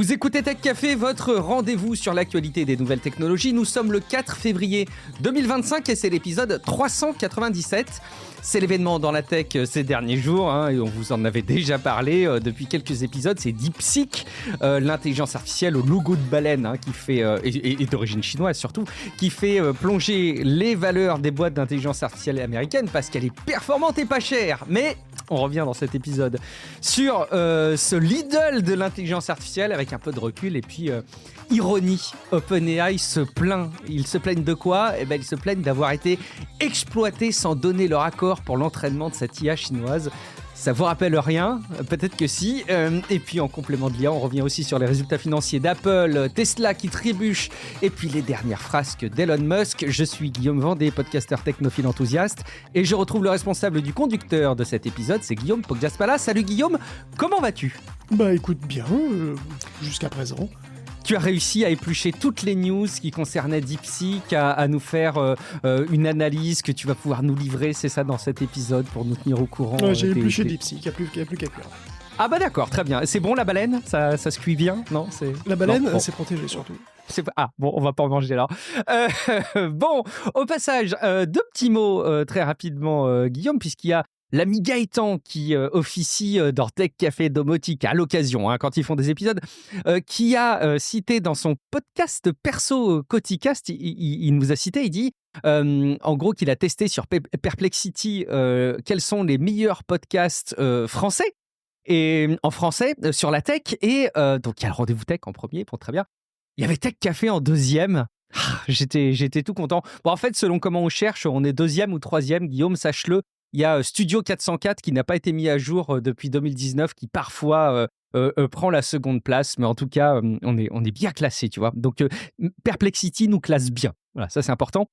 Vous écoutez Tech Café, votre rendez-vous sur l'actualité des nouvelles technologies. Nous sommes le 4 février 2025 et c'est l'épisode 397. C'est l'événement dans la tech ces derniers jours, et on vous en avait déjà parlé depuis quelques épisodes. C'est DeepSeek, l'intelligence artificielle au logo de baleine, qui fait, et d'origine chinoise surtout, qui fait plonger les valeurs des boîtes d'intelligence artificielle américaines parce qu'elle est performante et pas chère. Mais on revient dans cet épisode sur ce Lidl de l'intelligence artificielle avec un peu de recul et puis ironie. OpenAI se plaint. Ils se plaignent de quoi ? Ils se plaignent d'avoir été exploités sans donner leur accord pour l'entraînement de cette IA chinoise. Ça vous rappelle rien ? Peut-être que si. Et puis en complément de l'IA, on revient aussi sur les résultats financiers d'Apple, Tesla qui trébuche, et puis les dernières frasques d'Elon Musk. Je suis Guillaume Vendée, podcasteur technophile enthousiaste, et je retrouve le responsable du conducteur de cet épisode, c'est Guillaume Poggiaspala. Salut Guillaume, comment vas-tu ? Bah écoute bien, jusqu'à présent. Tu as réussi à éplucher toutes les news qui concernaient DeepSeek, à nous faire une analyse que tu vas pouvoir nous livrer, c'est ça, dans cet épisode, pour nous tenir au courant. J'ai épluché DeepSeek, il n'y a plus qu'à cuire. Ah bah d'accord, très bien. C'est bon la baleine ? Ça se cuit bien ? Non, La baleine, c'est protégé surtout. Ah bon, on va pas en manger là. Bon, au passage, deux petits mots très rapidement, Guillaume, puisqu'il y a l'ami Gaëtan qui officie dans Tech Café Domotique à l'occasion, quand ils font des épisodes, qui a cité dans son podcast perso Coticast, il nous a cité, il dit en gros qu'il a testé sur Perplexity quels sont les meilleurs podcasts français, et en français sur la tech, et donc il y a le Rendez-vous Tech en premier, bon, très bien. Il y avait Tech Café en deuxième. J'étais tout content. Bon, en fait, selon comment on cherche, on est deuxième ou troisième, Guillaume, sache-le. Il y a Studio 404 qui n'a pas été mis à jour depuis 2019, qui parfois prend la seconde place, mais en tout cas, on est bien classé, tu vois. Donc, Perplexity nous classe bien. Voilà, ça c'est important.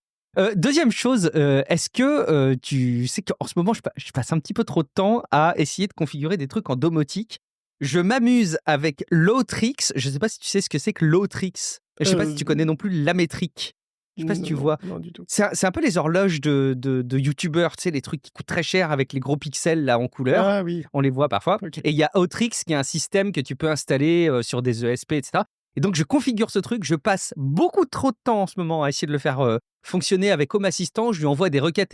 Deuxième chose, est-ce que tu sais qu'en ce moment, je passe un petit peu trop de temps à essayer de configurer des trucs en domotique. Je m'amuse avec Lowtrix. Je ne sais pas si tu sais ce que c'est que Lowtrix. Je ne sais pas si tu connais non plus la métrique. Je ne sais pas si tu vois. Non, du tout. C'est un peu les horloges de youtubeurs, tu sais, les trucs qui coûtent très cher avec les gros pixels là en couleur. Ah oui. On les voit parfois. Okay. Et il y a Outrix qui est un système que tu peux installer sur des ESP, etc. Et donc, je configure ce truc. Je passe beaucoup trop de temps en ce moment à essayer de le faire fonctionner avec Home Assistant. Je lui envoie des requêtes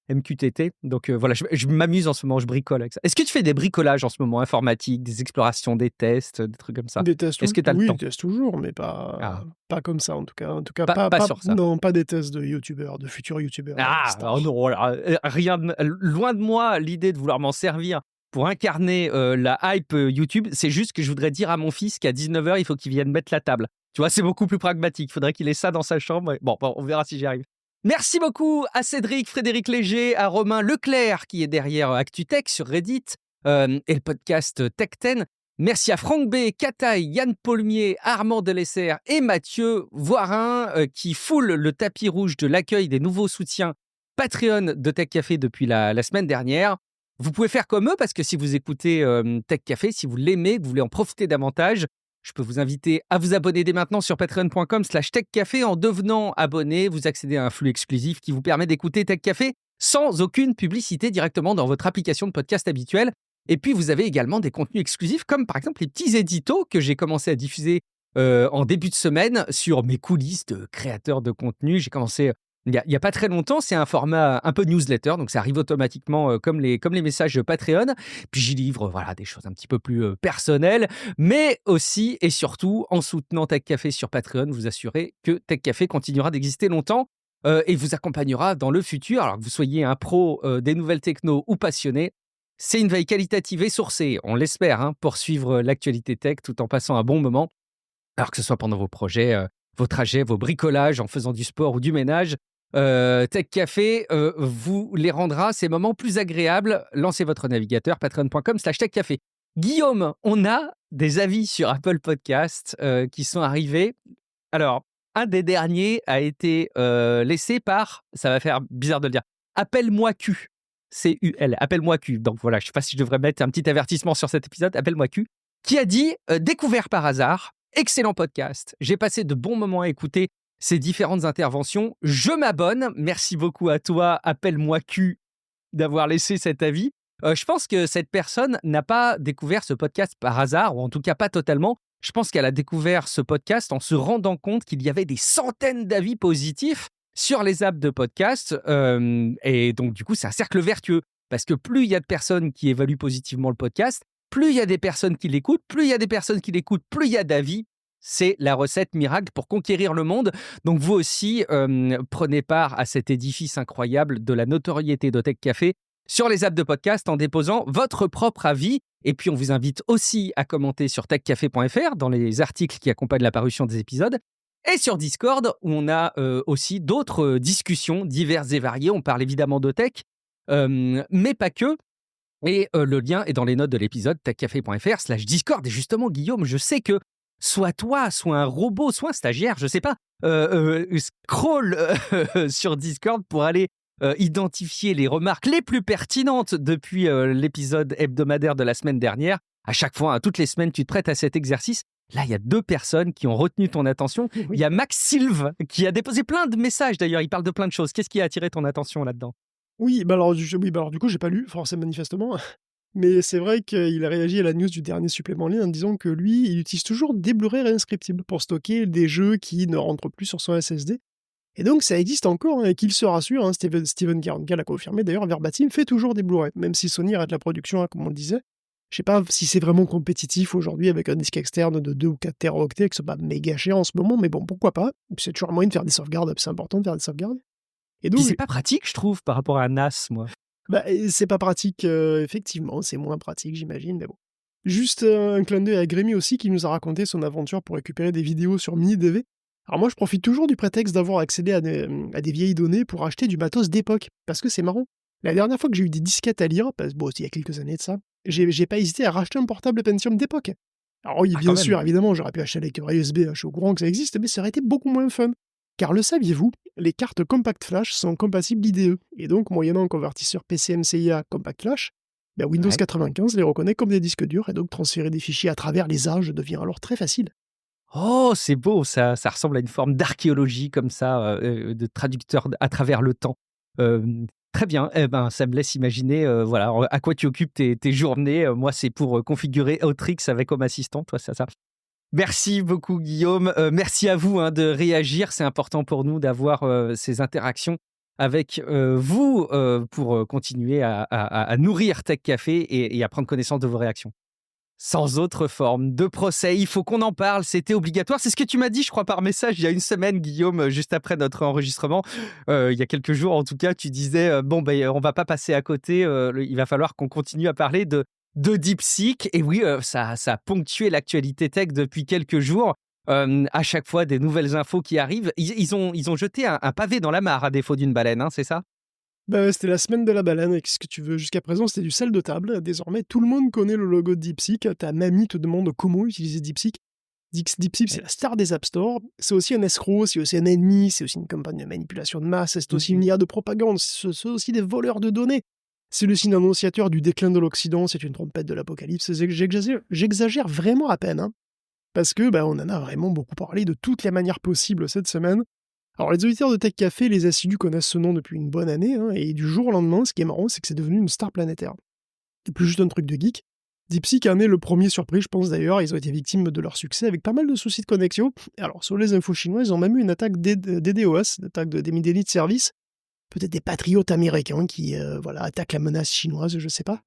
MQTT. Donc voilà, je m'amuse en ce moment, je bricole avec ça. Est-ce que tu fais des bricolages en ce moment, informatiques, des explorations, des tests, des trucs comme ça ? Des tests, est-ce que tu as le temps ? Oui, des tests toujours, mais pas comme ça en tout cas. En tout cas, pas sur ça. Non, pas des tests de youtubeurs, de futurs youtubeurs. Oh non, voilà, loin de moi l'idée de vouloir m'en servir pour incarner la hype YouTube. C'est juste que je voudrais dire à mon fils qu'à 19h, il faut qu'il vienne mettre la table. Tu vois, c'est beaucoup plus pragmatique. Il faudrait qu'il ait ça dans sa chambre. Bon, on verra si j'y arrive. Merci beaucoup à Cédric, Frédéric Léger, à Romain Leclerc qui est derrière ActuTech sur Reddit et le podcast Tech10. Merci à Franck B, Kataï, Yann Paulmier, Armand Delesser et Mathieu Voirin qui foulent le tapis rouge de l'accueil des nouveaux soutiens Patreon de Tech Café depuis la semaine dernière. Vous pouvez faire comme eux parce que si vous écoutez Tech Café, si vous l'aimez, que vous voulez en profiter davantage, je peux vous inviter à vous abonner dès maintenant sur patreon.com/techcafé. En devenant abonné, vous accédez à un flux exclusif qui vous permet d'écouter Tech Café sans aucune publicité directement dans votre application de podcast habituelle. Et puis, vous avez également des contenus exclusifs comme par exemple les petits éditos que j'ai commencé à diffuser en début de semaine sur mes coulisses de créateur de contenu. J'ai commencé il n'y a pas très longtemps, c'est un format un peu newsletter, donc ça arrive automatiquement comme les messages Patreon. Puis j'y livre des choses un petit peu plus personnelles, mais aussi et surtout en soutenant Tech Café sur Patreon, vous assurez que Tech Café continuera d'exister longtemps et vous accompagnera dans le futur, alors que vous soyez un pro des nouvelles techno ou passionné. C'est une veille qualitative et sourcée, on l'espère, pour suivre l'actualité tech tout en passant un bon moment, alors que ce soit pendant vos projets, vos trajets, vos bricolages, en faisant du sport ou du ménage. Tech Café vous les rendra ces moments plus agréables. Lancez votre navigateur patreon.com/techcafé. Guillaume, on a des avis sur Apple Podcast qui sont arrivés. Alors, un des derniers a été laissé par, ça va faire bizarre de le dire, Appelle-moi Q. C-U-L, Appelle-moi Q. Donc voilà, je ne sais pas si je devrais mettre un petit avertissement sur cet épisode, Appelle-moi Q, qui a dit découvert par hasard, excellent podcast. J'ai passé de bons moments à écouter ces différentes interventions. Je m'abonne. Merci beaucoup à toi, Appelle-moi Q, d'avoir laissé cet avis. Je pense que cette personne n'a pas découvert ce podcast par hasard, ou en tout cas pas totalement. Je pense qu'elle a découvert ce podcast en se rendant compte qu'il y avait des centaines d'avis positifs sur les apps de podcast. Et donc, du coup, c'est un cercle vertueux. Parce que plus il y a de personnes qui évaluent positivement le podcast, plus il y a des personnes qui l'écoutent, plus il y a des personnes qui l'écoutent, plus il y a d'avis. C'est la recette miracle pour conquérir le monde. Donc, vous aussi, prenez part à cet édifice incroyable de la notoriété de Tech Café sur les apps de podcast en déposant votre propre avis. Et puis, on vous invite aussi à commenter sur techcafé.fr dans les articles qui accompagnent la parution des épisodes. Et sur Discord, où on a aussi d'autres discussions diverses et variées. On parle évidemment de tech, mais pas que. Et le lien est dans les notes de l'épisode, techcafé.fr/Discord. Et justement, Guillaume, je sais que soit toi, soit un robot, soit un stagiaire, je ne sais pas, scroll sur Discord pour aller identifier les remarques les plus pertinentes depuis l'épisode hebdomadaire de la semaine dernière. À chaque fois, toutes les semaines, tu te prêtes à cet exercice. Là, il y a 2 personnes qui ont retenu ton attention. Oui. Il y a Max Silve qui a déposé plein de messages d'ailleurs. Il parle de plein de choses. Qu'est-ce qui a attiré ton attention là-dedans? Oui, bah alors, du coup, j'ai pas lu, forcément, manifestement. Mais c'est vrai qu'il a réagi à la news du dernier supplément en ligne en disant que lui, il utilise toujours des Blu-ray réinscriptibles pour stocker des jeux qui ne rentrent plus sur son SSD. Et donc, ça existe encore, et qu'il se rassure, Steven Caron l'a confirmé, d'ailleurs, Verbatim fait toujours des Blu-ray, même si Sony arrête la production, comme on le disait. Je sais pas si c'est vraiment compétitif aujourd'hui avec un disque externe de 2 ou 4 téraoctets, que c'est pas méga cher en ce moment, mais bon, pourquoi pas. C'est toujours un moyen de faire des sauvegardes, c'est important de faire des sauvegardes. Et Puis donc, c'est pas pratique, je trouve, par rapport à NAS, moi. bah, c'est pas pratique, effectivement, c'est moins pratique, j'imagine, mais bon. Juste un clin d'œil à Grémy aussi, qui nous a raconté son aventure pour récupérer des vidéos sur mini-DV. Alors moi, je profite toujours du prétexte d'avoir accédé à des vieilles données pour acheter du matos d'époque, parce que c'est marrant. La dernière fois que j'ai eu des disquettes à lire, bon, c'était il y a quelques années de ça, j'ai pas hésité à racheter un portable Pentium d'époque. Alors oui, Ah, bien quand sûr, même. évidemment, j'aurais pu acheter avec USB, je suis au courant que ça existe, mais ça aurait été beaucoup moins fun. Car le saviez-vous, les cartes Compact Flash sont compatibles IDE, et donc moyennant un convertisseur PCMCIA Compact Flash, Windows Ouais. 95 les reconnaît comme des disques durs, et donc transférer des fichiers à travers les âges devient alors très facile. Oh, c'est beau, ça ressemble à une forme d'archéologie comme ça, de traducteur à travers le temps. Très bien, eh ben, ça me laisse imaginer, voilà, à quoi tu occupes tes journées. Moi, c'est pour configurer Autrix avec Home Assistant, toi, c'est ça. Merci beaucoup, Guillaume. Merci à vous de réagir. C'est important pour nous d'avoir ces interactions avec vous pour continuer à nourrir Tech Café et à prendre connaissance de vos réactions. Sans autre forme de procès, il faut qu'on en parle, c'était obligatoire. C'est ce que tu m'as dit, je crois, par message il y a une semaine, Guillaume, juste après notre enregistrement. Il y a quelques jours, en tout cas, tu disais on va pas passer à côté, il va falloir qu'on continue à parler de DeepSeek. Et oui, ça a ponctué l'actualité tech depuis quelques jours. À chaque fois, des nouvelles infos qui arrivent. Ils ont jeté un pavé dans la mare à défaut d'une baleine, c'est ça? C'était la semaine de la baleine, et qu'est-ce que tu veux? Jusqu'à présent, c'était du sel de table. Désormais, tout le monde connaît le logo de DeepSeek. Ta mamie te demande comment utiliser DeepSeek. DeepSeek, c'est la star des App Store. C'est aussi un escroc, c'est aussi un ennemi, c'est aussi une campagne de manipulation de masse, c'est aussi une IA de propagande, c'est aussi des voleurs de données. C'est le signe annonciateur du déclin de l'Occident, c'est une trompette de l'apocalypse. J'exagère vraiment à peine, parce que on en a vraiment beaucoup parlé de toutes les manières possibles cette semaine. Alors les auditeurs de Tech Café, les assidus connaissent ce nom depuis une bonne année, et du jour au lendemain, ce qui est marrant, c'est que c'est devenu une star planétaire. C'est plus juste un truc de geek. DeepSeek en est le premier surpris, je pense d'ailleurs, ils ont été victimes de leur succès avec pas mal de soucis de connexion. Alors sur les infos chinois, ils ont même eu une attaque DDoS, une attaque des déni de service, peut-être des patriotes américains qui attaquent la menace chinoise, je sais pas.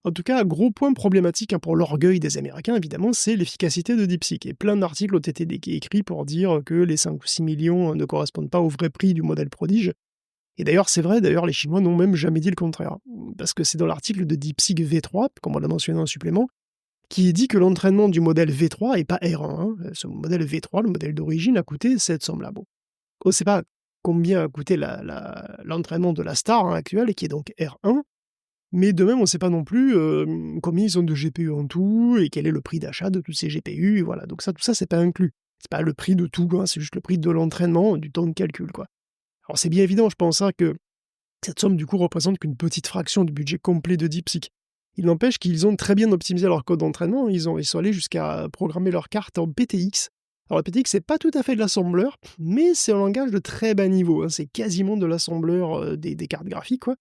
En tout cas, gros point problématique pour l'orgueil des Américains, évidemment, c'est l'efficacité de DeepSeek. Et plein d'articles ont été écrits pour dire que les 5 ou 6 millions ne correspondent pas au vrai prix du modèle prodige. Et d'ailleurs, c'est vrai, les Chinois n'ont même jamais dit le contraire. Parce que c'est dans l'article de DeepSeek V3, comme on l'a mentionné en supplément, qui dit que l'entraînement du modèle V3 et pas R1. Ce modèle V3, le modèle d'origine, a coûté 700 $. On ne sait pas combien a coûté l'entraînement de la star actuelle, qui est donc R1, mais de même, on ne sait pas non plus combien ils ont de GPU en tout, et quel est le prix d'achat de tous ces GPU, et voilà. Donc tout ça, c'est pas inclus. C'est pas le prix de tout, c'est juste le prix de l'entraînement, du temps de calcul, quoi. Alors c'est bien évident, je pense, que cette somme, du coup, représente qu'une petite fraction du budget complet de DeepSeek. Il n'empêche qu'ils ont très bien optimisé leur code d'entraînement, ils sont allés jusqu'à programmer leur carte en PTX. Alors le PTX, c'est pas tout à fait de l'assembleur, mais c'est un langage de très bas niveau, c'est quasiment de l'assembleur des cartes graphiques, quoi.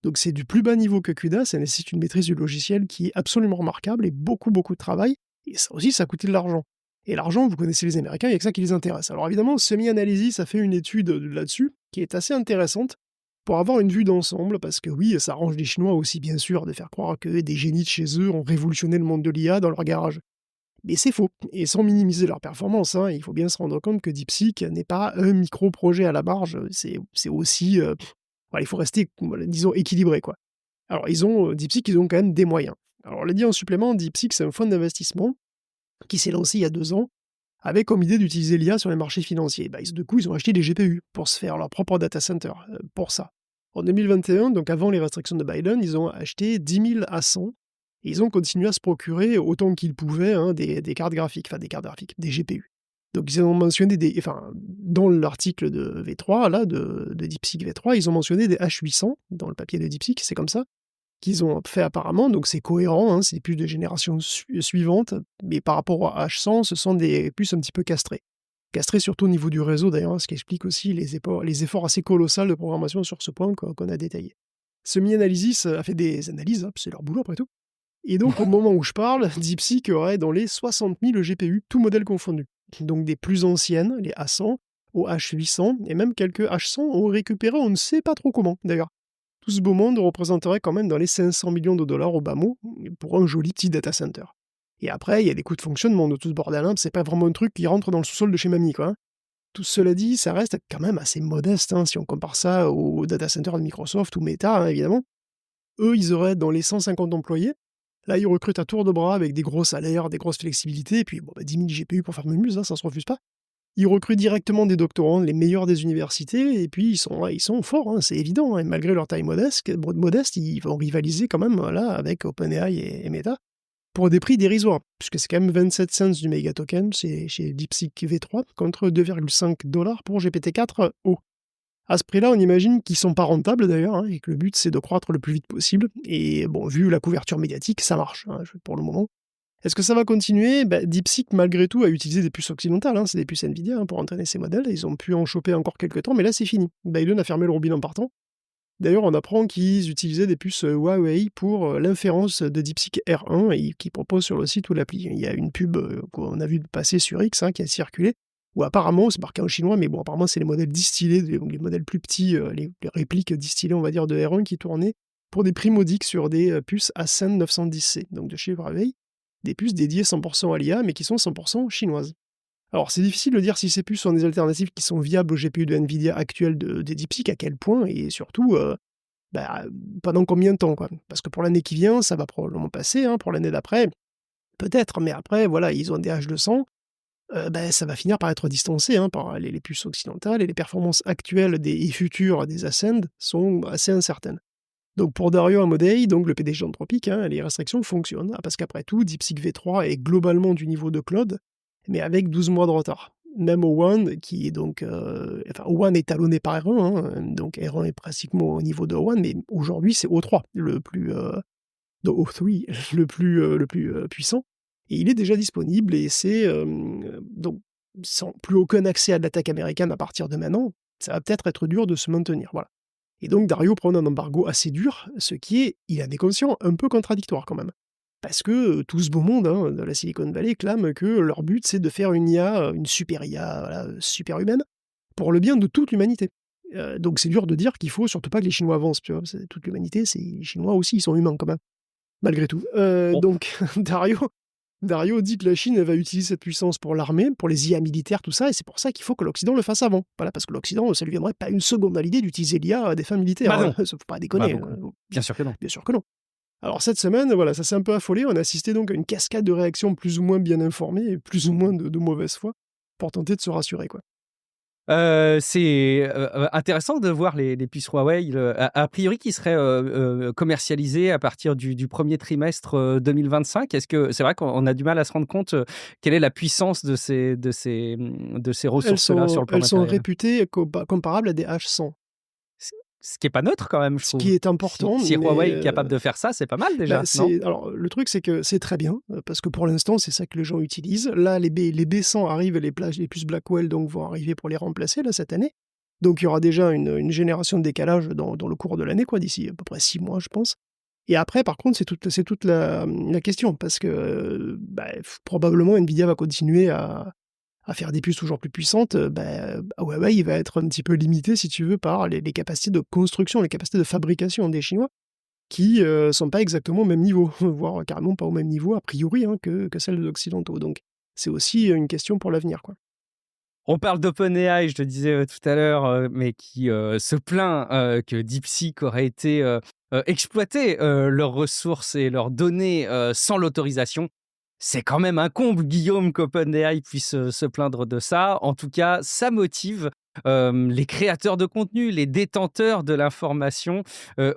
Donc c'est du plus bas niveau que CUDA, ça nécessite une maîtrise du logiciel qui est absolument remarquable et beaucoup, beaucoup de travail. Et ça aussi, ça a coûté de l'argent. Et l'argent, vous connaissez les Américains, il y a que ça qui les intéresse. Alors évidemment, Semi-Analysis a fait une étude là-dessus, qui est assez intéressante, pour avoir une vue d'ensemble, parce que oui, ça arrange les Chinois aussi, bien sûr, de faire croire que des génies de chez eux ont révolutionné le monde de l'IA dans leur garage. Mais c'est faux, et sans minimiser leur performance, hein, il faut bien se rendre compte que DeepSeek n'est pas un micro-projet à la marge, c'est aussi... voilà, il faut rester, voilà, disons, équilibré, quoi. Alors, DeepSeek, ils ont quand même des moyens. Alors, on l'a dit en supplément, DeepSeek, c'est un fonds d'investissement qui s'est lancé il y a 2 ans, avec comme idée d'utiliser l'IA sur les marchés financiers. Du coup, ils ont acheté des GPU pour se faire leur propre data center, pour ça. En 2021, donc avant les restrictions de Biden, ils ont acheté 10 000 à 100, et ils ont continué à se procurer autant qu'ils pouvaient des cartes graphiques, des GPU. Donc ils ont mentionné dans l'article de V3, là, de DeepSeek V3, ils ont mentionné des H800 dans le papier de DeepSeek, c'est comme ça, qu'ils ont fait apparemment, donc c'est cohérent, hein, c'est des puces de génération suivante, mais par rapport aux H100, ce sont des puces un petit peu castrées. Castrées surtout au niveau du réseau d'ailleurs, hein, ce qui explique aussi les efforts assez colossaux de programmation sur ce point qu'on a détaillé. Semi-Analysis a fait des analyses, hein, c'est leur boulot après tout, et donc au moment où je parle, DeepSeek aurait dans les 60 000 GPU, tout modèle confondu. Donc des plus anciennes, les A100, aux H800, et même quelques H100 ont récupéré, on ne sait pas trop comment d'ailleurs. Tout ce beau monde représenterait quand même dans les 500 millions de dollars au bas mot pour un joli petit data center. Et après, il y a des coûts de fonctionnement de tout ce bordel, hein, c'est pas vraiment un truc qui rentre dans le sous-sol de chez mamie, quoi. Hein. Tout cela dit, ça reste quand même assez modeste, hein, si on compare ça au data center de Microsoft ou Meta, hein, évidemment. Eux, ils auraient dans les 150 employés. Là, ils recrutent à tour de bras avec des gros salaires, des grosses flexibilités, et puis 10 000 GPU pour faire mumuse, hein, ça se refuse pas. Ils recrutent directement des doctorants, les meilleurs des universités, et puis ils sont forts, hein, c'est évident. Hein, et malgré leur taille modeste, ils vont rivaliser quand même là, avec OpenAI et Meta pour des prix dérisoires, puisque c'est quand même 27 cents du méga token chez DeepSeek V3 contre 2,5 $ pour GPT-4o. À ce prix-là, on imagine qu'ils sont pas rentables d'ailleurs, hein, et que le but c'est de croître le plus vite possible. Et bon, vu la couverture médiatique, ça marche hein, pour le moment. Est-ce que ça va continuer? DeepSeek, malgré tout, a utilisé des puces occidentales, hein, c'est des puces Nvidia, hein, pour entraîner ses modèles. Ils ont pu en choper encore quelques temps, mais là, c'est fini. Biden a fermé le robinet en partant. D'ailleurs, on apprend qu'ils utilisaient des puces Huawei pour l'inférence de DeepSeek R1 et qui propose sur le site ou l'appli. Il y a une pub qu'on a vu passer sur X, hein, qui a circulé, où apparemment, c'est marqué en chinois, mais bon, apparemment, c'est les modèles distillés, les modèles plus petits, les répliques distillées, on va dire, de R1 qui tournaient pour des prix modiques sur des puces Ascend 910C, donc de chez Huawei. Des puces dédiées 100% à l'IA, mais qui sont 100% chinoises. Alors, c'est difficile de dire si ces puces sont des alternatives qui sont viables aux GPU de Nvidia actuelles de DeepSeek, à quel point, et surtout, pendant combien de temps, quoi. Parce que pour l'année qui vient, ça va probablement passer, hein, pour l'année d'après, peut-être, mais après, voilà, ils ont des H200, ça va finir par être distancé hein, par les puces occidentales, et les performances actuelles et futures des Ascend sont assez incertaines. Donc pour Dario Amodei, donc le PDG d'Anthropic, hein, les restrictions fonctionnent, parce qu'après tout, DeepSeek V3 est globalement du niveau de Claude, mais avec 12 mois de retard. Même O1, qui est donc... O1 est talonné par R1, hein, donc R1 est pratiquement au niveau de O1, mais aujourd'hui c'est O3, le plus... de O3, le plus puissant, et il est déjà disponible, et c'est... donc, sans plus aucun accès à l'attaque américaine à partir de maintenant, ça va peut-être être dur de se maintenir, voilà. Et donc Dario prend un embargo assez dur, ce qui est, il en est conscient, un peu contradictoire quand même. Parce que tout ce beau monde hein, de la Silicon Valley clame que leur but c'est de faire une IA, une super IA, voilà, super humaine, pour le bien de toute l'humanité. Donc c'est dur de dire qu'il faut surtout pas que les Chinois avancent, tu vois, toute l'humanité, les Chinois aussi, ils sont humains quand même, malgré tout. Bon. Donc Dario dit que la Chine elle va utiliser cette puissance pour l'armée, pour les IA militaires, tout ça, et c'est pour ça qu'il faut que l'Occident le fasse avant. Voilà, parce que l'Occident, ça lui viendrait pas une seconde à l'idée d'utiliser l'IA à des fins militaires. Non. Hein. Faut pas déconner. Bien sûr que non. Bien sûr que non. Alors cette semaine, voilà, ça s'est un peu affolé. On a assisté donc à une cascade de réactions plus ou moins bien informées et plus ou moins de mauvaise foi pour tenter de se rassurer, quoi. C'est intéressant de voir les puces Huawei, a priori qui seraient commercialisées à partir du premier trimestre 2025. Est-ce que c'est vrai qu'on a du mal à se rendre compte quelle est la puissance de ces ressources-là sur le plan Elles sont matériel? réputées comparables à des H100. Ce qui est pas neutre quand même, je Ce trouve. qui est important, Si mais Huawei est capable de faire ça, c'est pas mal déjà, non? alors, le truc, c'est que c'est très bien, parce que pour l'instant, c'est ça que les gens utilisent. Là, les B100 arrivent, les puces Blackwell donc, vont arriver pour les remplacer là, cette année. Donc il y aura déjà une génération de décalage dans le cours de l'année, quoi, d'ici à peu près 6 mois, je pense. Et après, par contre, c'est toute la question parce que, probablement Nvidia va continuer à faire des puces toujours plus puissantes, Huawei, il va être un petit peu limité, si tu veux, par les capacités de construction, les capacités de fabrication des Chinois qui, sont pas exactement au même niveau, voire carrément pas au même niveau a priori, hein, que celles des occidentaux. Donc c'est aussi, une question pour l'avenir, quoi. On parle d'OpenAI, je te disais tout à l'heure, mais qui se plaint que DeepSeek aurait été exploité leurs ressources et leurs données sans l'autorisation. C'est quand même un comble, Guillaume, qu'OpenAI puisse se plaindre de ça. En tout cas, ça motive les créateurs de contenu, les détenteurs de l'information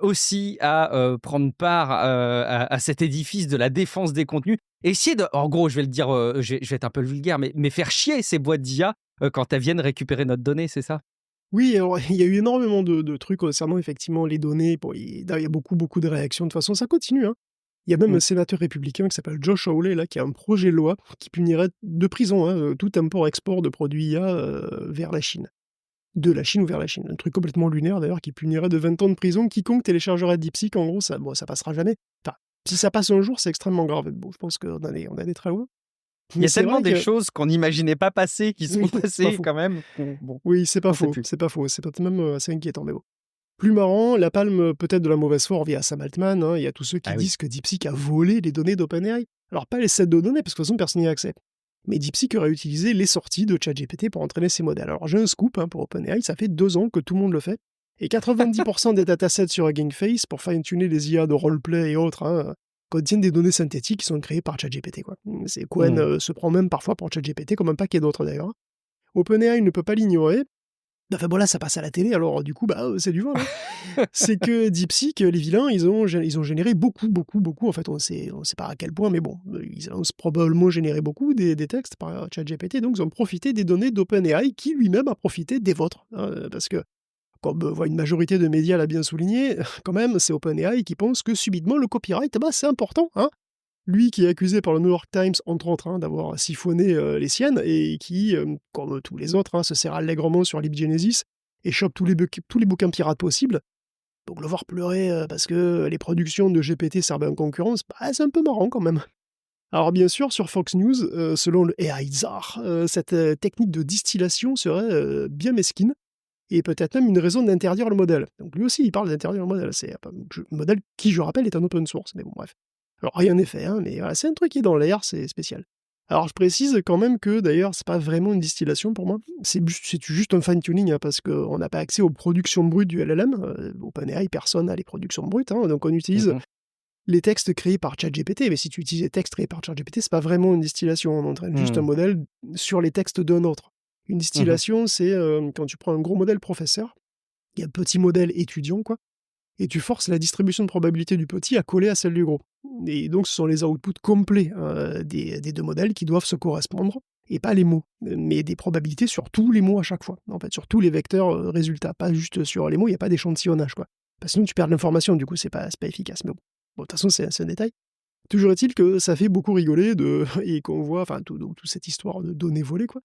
aussi à prendre part à cet édifice de la défense des contenus. Essayer de, en gros, je vais le dire, je vais être un peu vulgaire, mais faire chier ces boîtes d'IA quand elles viennent récupérer notre donnée, c'est ça? Oui, alors il y a eu énormément de trucs concernant effectivement les données. Bon, il y a beaucoup, beaucoup de réactions. De toute façon, ça continue, hein. Il y a même un Mmh. sénateur républicain qui s'appelle Josh Hawley, là, qui a un projet de loi qui punirait de prison, hein, tout import-export de produits IA vers la Chine. De la Chine ou vers la Chine. Un truc complètement lunaire d'ailleurs qui punirait de 20 ans de prison quiconque téléchargerait DeepSeek. En gros, ça passera jamais. Enfin, si ça passe un jour, c'est extrêmement grave. Bon, je pense qu'on est très loin. Il y Mais a c'est tellement vrai des que choses qu'on n'imaginait pas passer, qui sont oui, c'est pas passées faux. quand même, qu'on bon, Oui, c'est pas on sait faux, plus. c'est pas faux. C'est peut-être même assez inquiétant, mais bon. Plus marrant, la palme peut-être de la mauvaise foi via Sam Altman, hein. Il y a tous ceux qui Ah oui. disent que DeepSeek a volé les données d'OpenAI. Alors pas les sets de données, parce que de toute façon personne n'y a accès. Mais DeepSeek aurait utilisé les sorties de ChatGPT pour entraîner ses modèles. Alors j'ai un scoop, hein, pour OpenAI, ça fait 2 ans que tout le monde le fait. Et 90% des datasets sur Hugging Face, pour fine-tuner les IA de roleplay et autres, hein, contiennent des données synthétiques qui sont créées par ChatGPT, quoi. Cohen Mmh. se prend même parfois pour ChatGPT, comme un paquet d'autres d'ailleurs. OpenAI ne peut pas l'ignorer. Enfin bon, là, ça passe à la télé, alors du coup, c'est du vol, hein. C'est que DeepSeek, les vilains, ils ont généré beaucoup, beaucoup, beaucoup, en fait, on sait pas à quel point, mais bon, ils ont probablement généré beaucoup des textes par ChatGPT, donc ils ont profité des données d'OpenAI, qui lui-même a profité des vôtres, hein, parce que, comme une majorité de médias l'a bien souligné, quand même, c'est OpenAI qui pense que subitement le copyright, c'est important, hein. Lui qui est accusé par le New York Times, entre autres, hein, d'avoir siphonné les siennes, et qui, comme tous les autres, hein, se sert allègrement sur LibGenesis et chope tous les bouquins pirates possibles. Donc le voir pleurer parce que les productions de GPT servent en concurrence, c'est un peu marrant quand même. Alors bien sûr, sur Fox News, selon le AI Tsar, cette technique de distillation serait bien mesquine, et peut-être même une raison d'interdire le modèle. Donc lui aussi, il parle d'interdire le modèle. C'est un modèle qui, je rappelle, est un open source. Mais bon, bref. Alors rien n'est fait, hein, mais voilà, c'est un truc qui est dans l'air, c'est spécial. Alors je précise quand même que d'ailleurs, c'est pas vraiment une distillation pour moi. C'est juste un fine-tuning, hein, parce qu'on n'a pas accès aux productions brutes du LLM. OpenAI, personne n'a les productions brutes, hein, donc on Mmh utilise mh. les textes créés par ChatGPT. Mais si tu utilises les textes créés par ChatGPT, c'est pas vraiment une distillation. On entraîne juste un Mmh. modèle sur les textes d'un autre. Une Mmh mh. distillation, c'est quand tu prends un gros modèle professeur et un petit modèle étudiant, quoi, et tu forces la distribution de probabilité du petit à coller à celle du gros. Et donc, ce sont les outputs complets des deux modèles qui doivent se correspondre, et pas les mots, mais des probabilités sur tous les mots à chaque fois, en fait, sur tous les vecteurs résultats, pas juste sur les mots, il n'y a pas d'échantillonnage, quoi. Parce que sinon, tu perds de l'information, du coup, c'est pas efficace. Mais bon, de toute façon, c'est un détail. Toujours est-il que ça fait beaucoup rigoler et qu'on voit, enfin, toute cette histoire de données volées, quoi.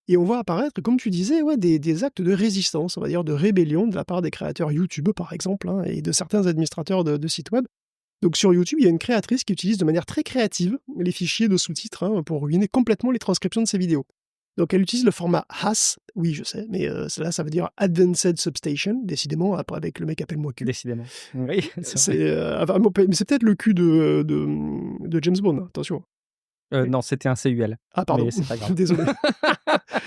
Et on voit apparaître, comme tu disais, ouais, des actes de résistance, on va dire de rébellion de la part des créateurs YouTube, par exemple, hein, et de certains administrateurs de sites web. Donc sur YouTube, il y a une créatrice qui utilise de manière très créative les fichiers de sous-titres, hein, pour ruiner complètement les transcriptions de ses vidéos. Donc elle utilise le format HAS, oui je sais, mais là ça veut dire Advanced Substation, décidément, après avec le mec appelle-moi cul. Décidément. Oui, c'est vrai. C'est mais c'est peut-être le cul de James Bond, hein, attention. Oui. Non, c'était un CUL, Ah pardon, mais c'est pas grave. désolé.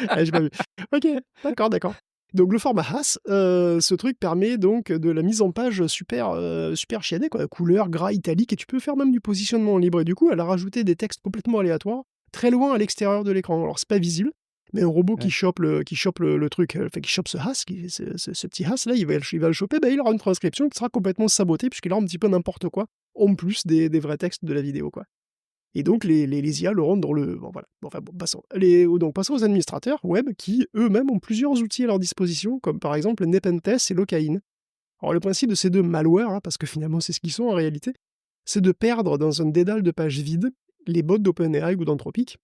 Ah, j'ai pas vu. OK, d'accord, d'accord. Donc le format HAS, ce truc permet donc de la mise en page super, super chiadée, quoi, couleur, gras, italique, et tu peux faire même du positionnement libre, et du coup, elle a rajouté des textes complètement aléatoires, très loin à l'extérieur de l'écran. Alors c'est pas visible, mais un robot Ouais. qui chope le truc, enfin qui chope ce HAS, ce petit HAS là, il va le choper, il aura une transcription qui sera complètement sabotée puisqu'il aura un petit peu n'importe quoi, en plus des vrais textes de la vidéo, quoi. Et donc les IA le rendent dans le bon voilà, bon, enfin bon, passons aux administrateurs web qui eux-mêmes ont plusieurs outils à leur disposition, comme par exemple Nepenthes et Locain. Alors le principe de ces 2 malwares, hein, parce que finalement c'est ce qu'ils sont en réalité, c'est de perdre dans un dédale de pages vides les bots d'OpenAI ou d'Anthropic,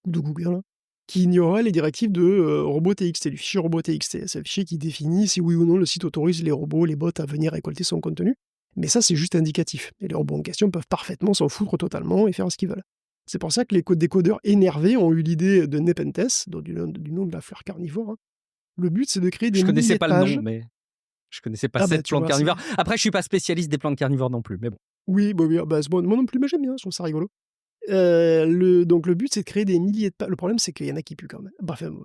ou de Google, hein, qui ignorerait les directives de robot.txt, du fichier robot.txt. C'est le fichier qui définit si oui ou non le site autorise les robots, les bots à venir récolter son contenu. Mais ça, c'est juste indicatif. Et les robots en question peuvent parfaitement s'en foutre totalement et faire ce qu'ils veulent. C'est pour ça que les décodeurs énervés ont eu l'idée de Nepenthes, du nom de la fleur carnivore. Hein. Le but, c'est de créer des Je milliers connaissais de pas le pages. nom, mais je connaissais pas Ah bah cette tu plante vois, carnivore. Après, je suis pas spécialiste des plantes carnivores non plus, mais bon. oui, c'est bon, moi non plus, mais j'aime bien, je trouve ça rigolo. Donc le but, c'est de créer des milliers de pages. Le problème, c'est qu'il y en a qui puent quand même. Bref, même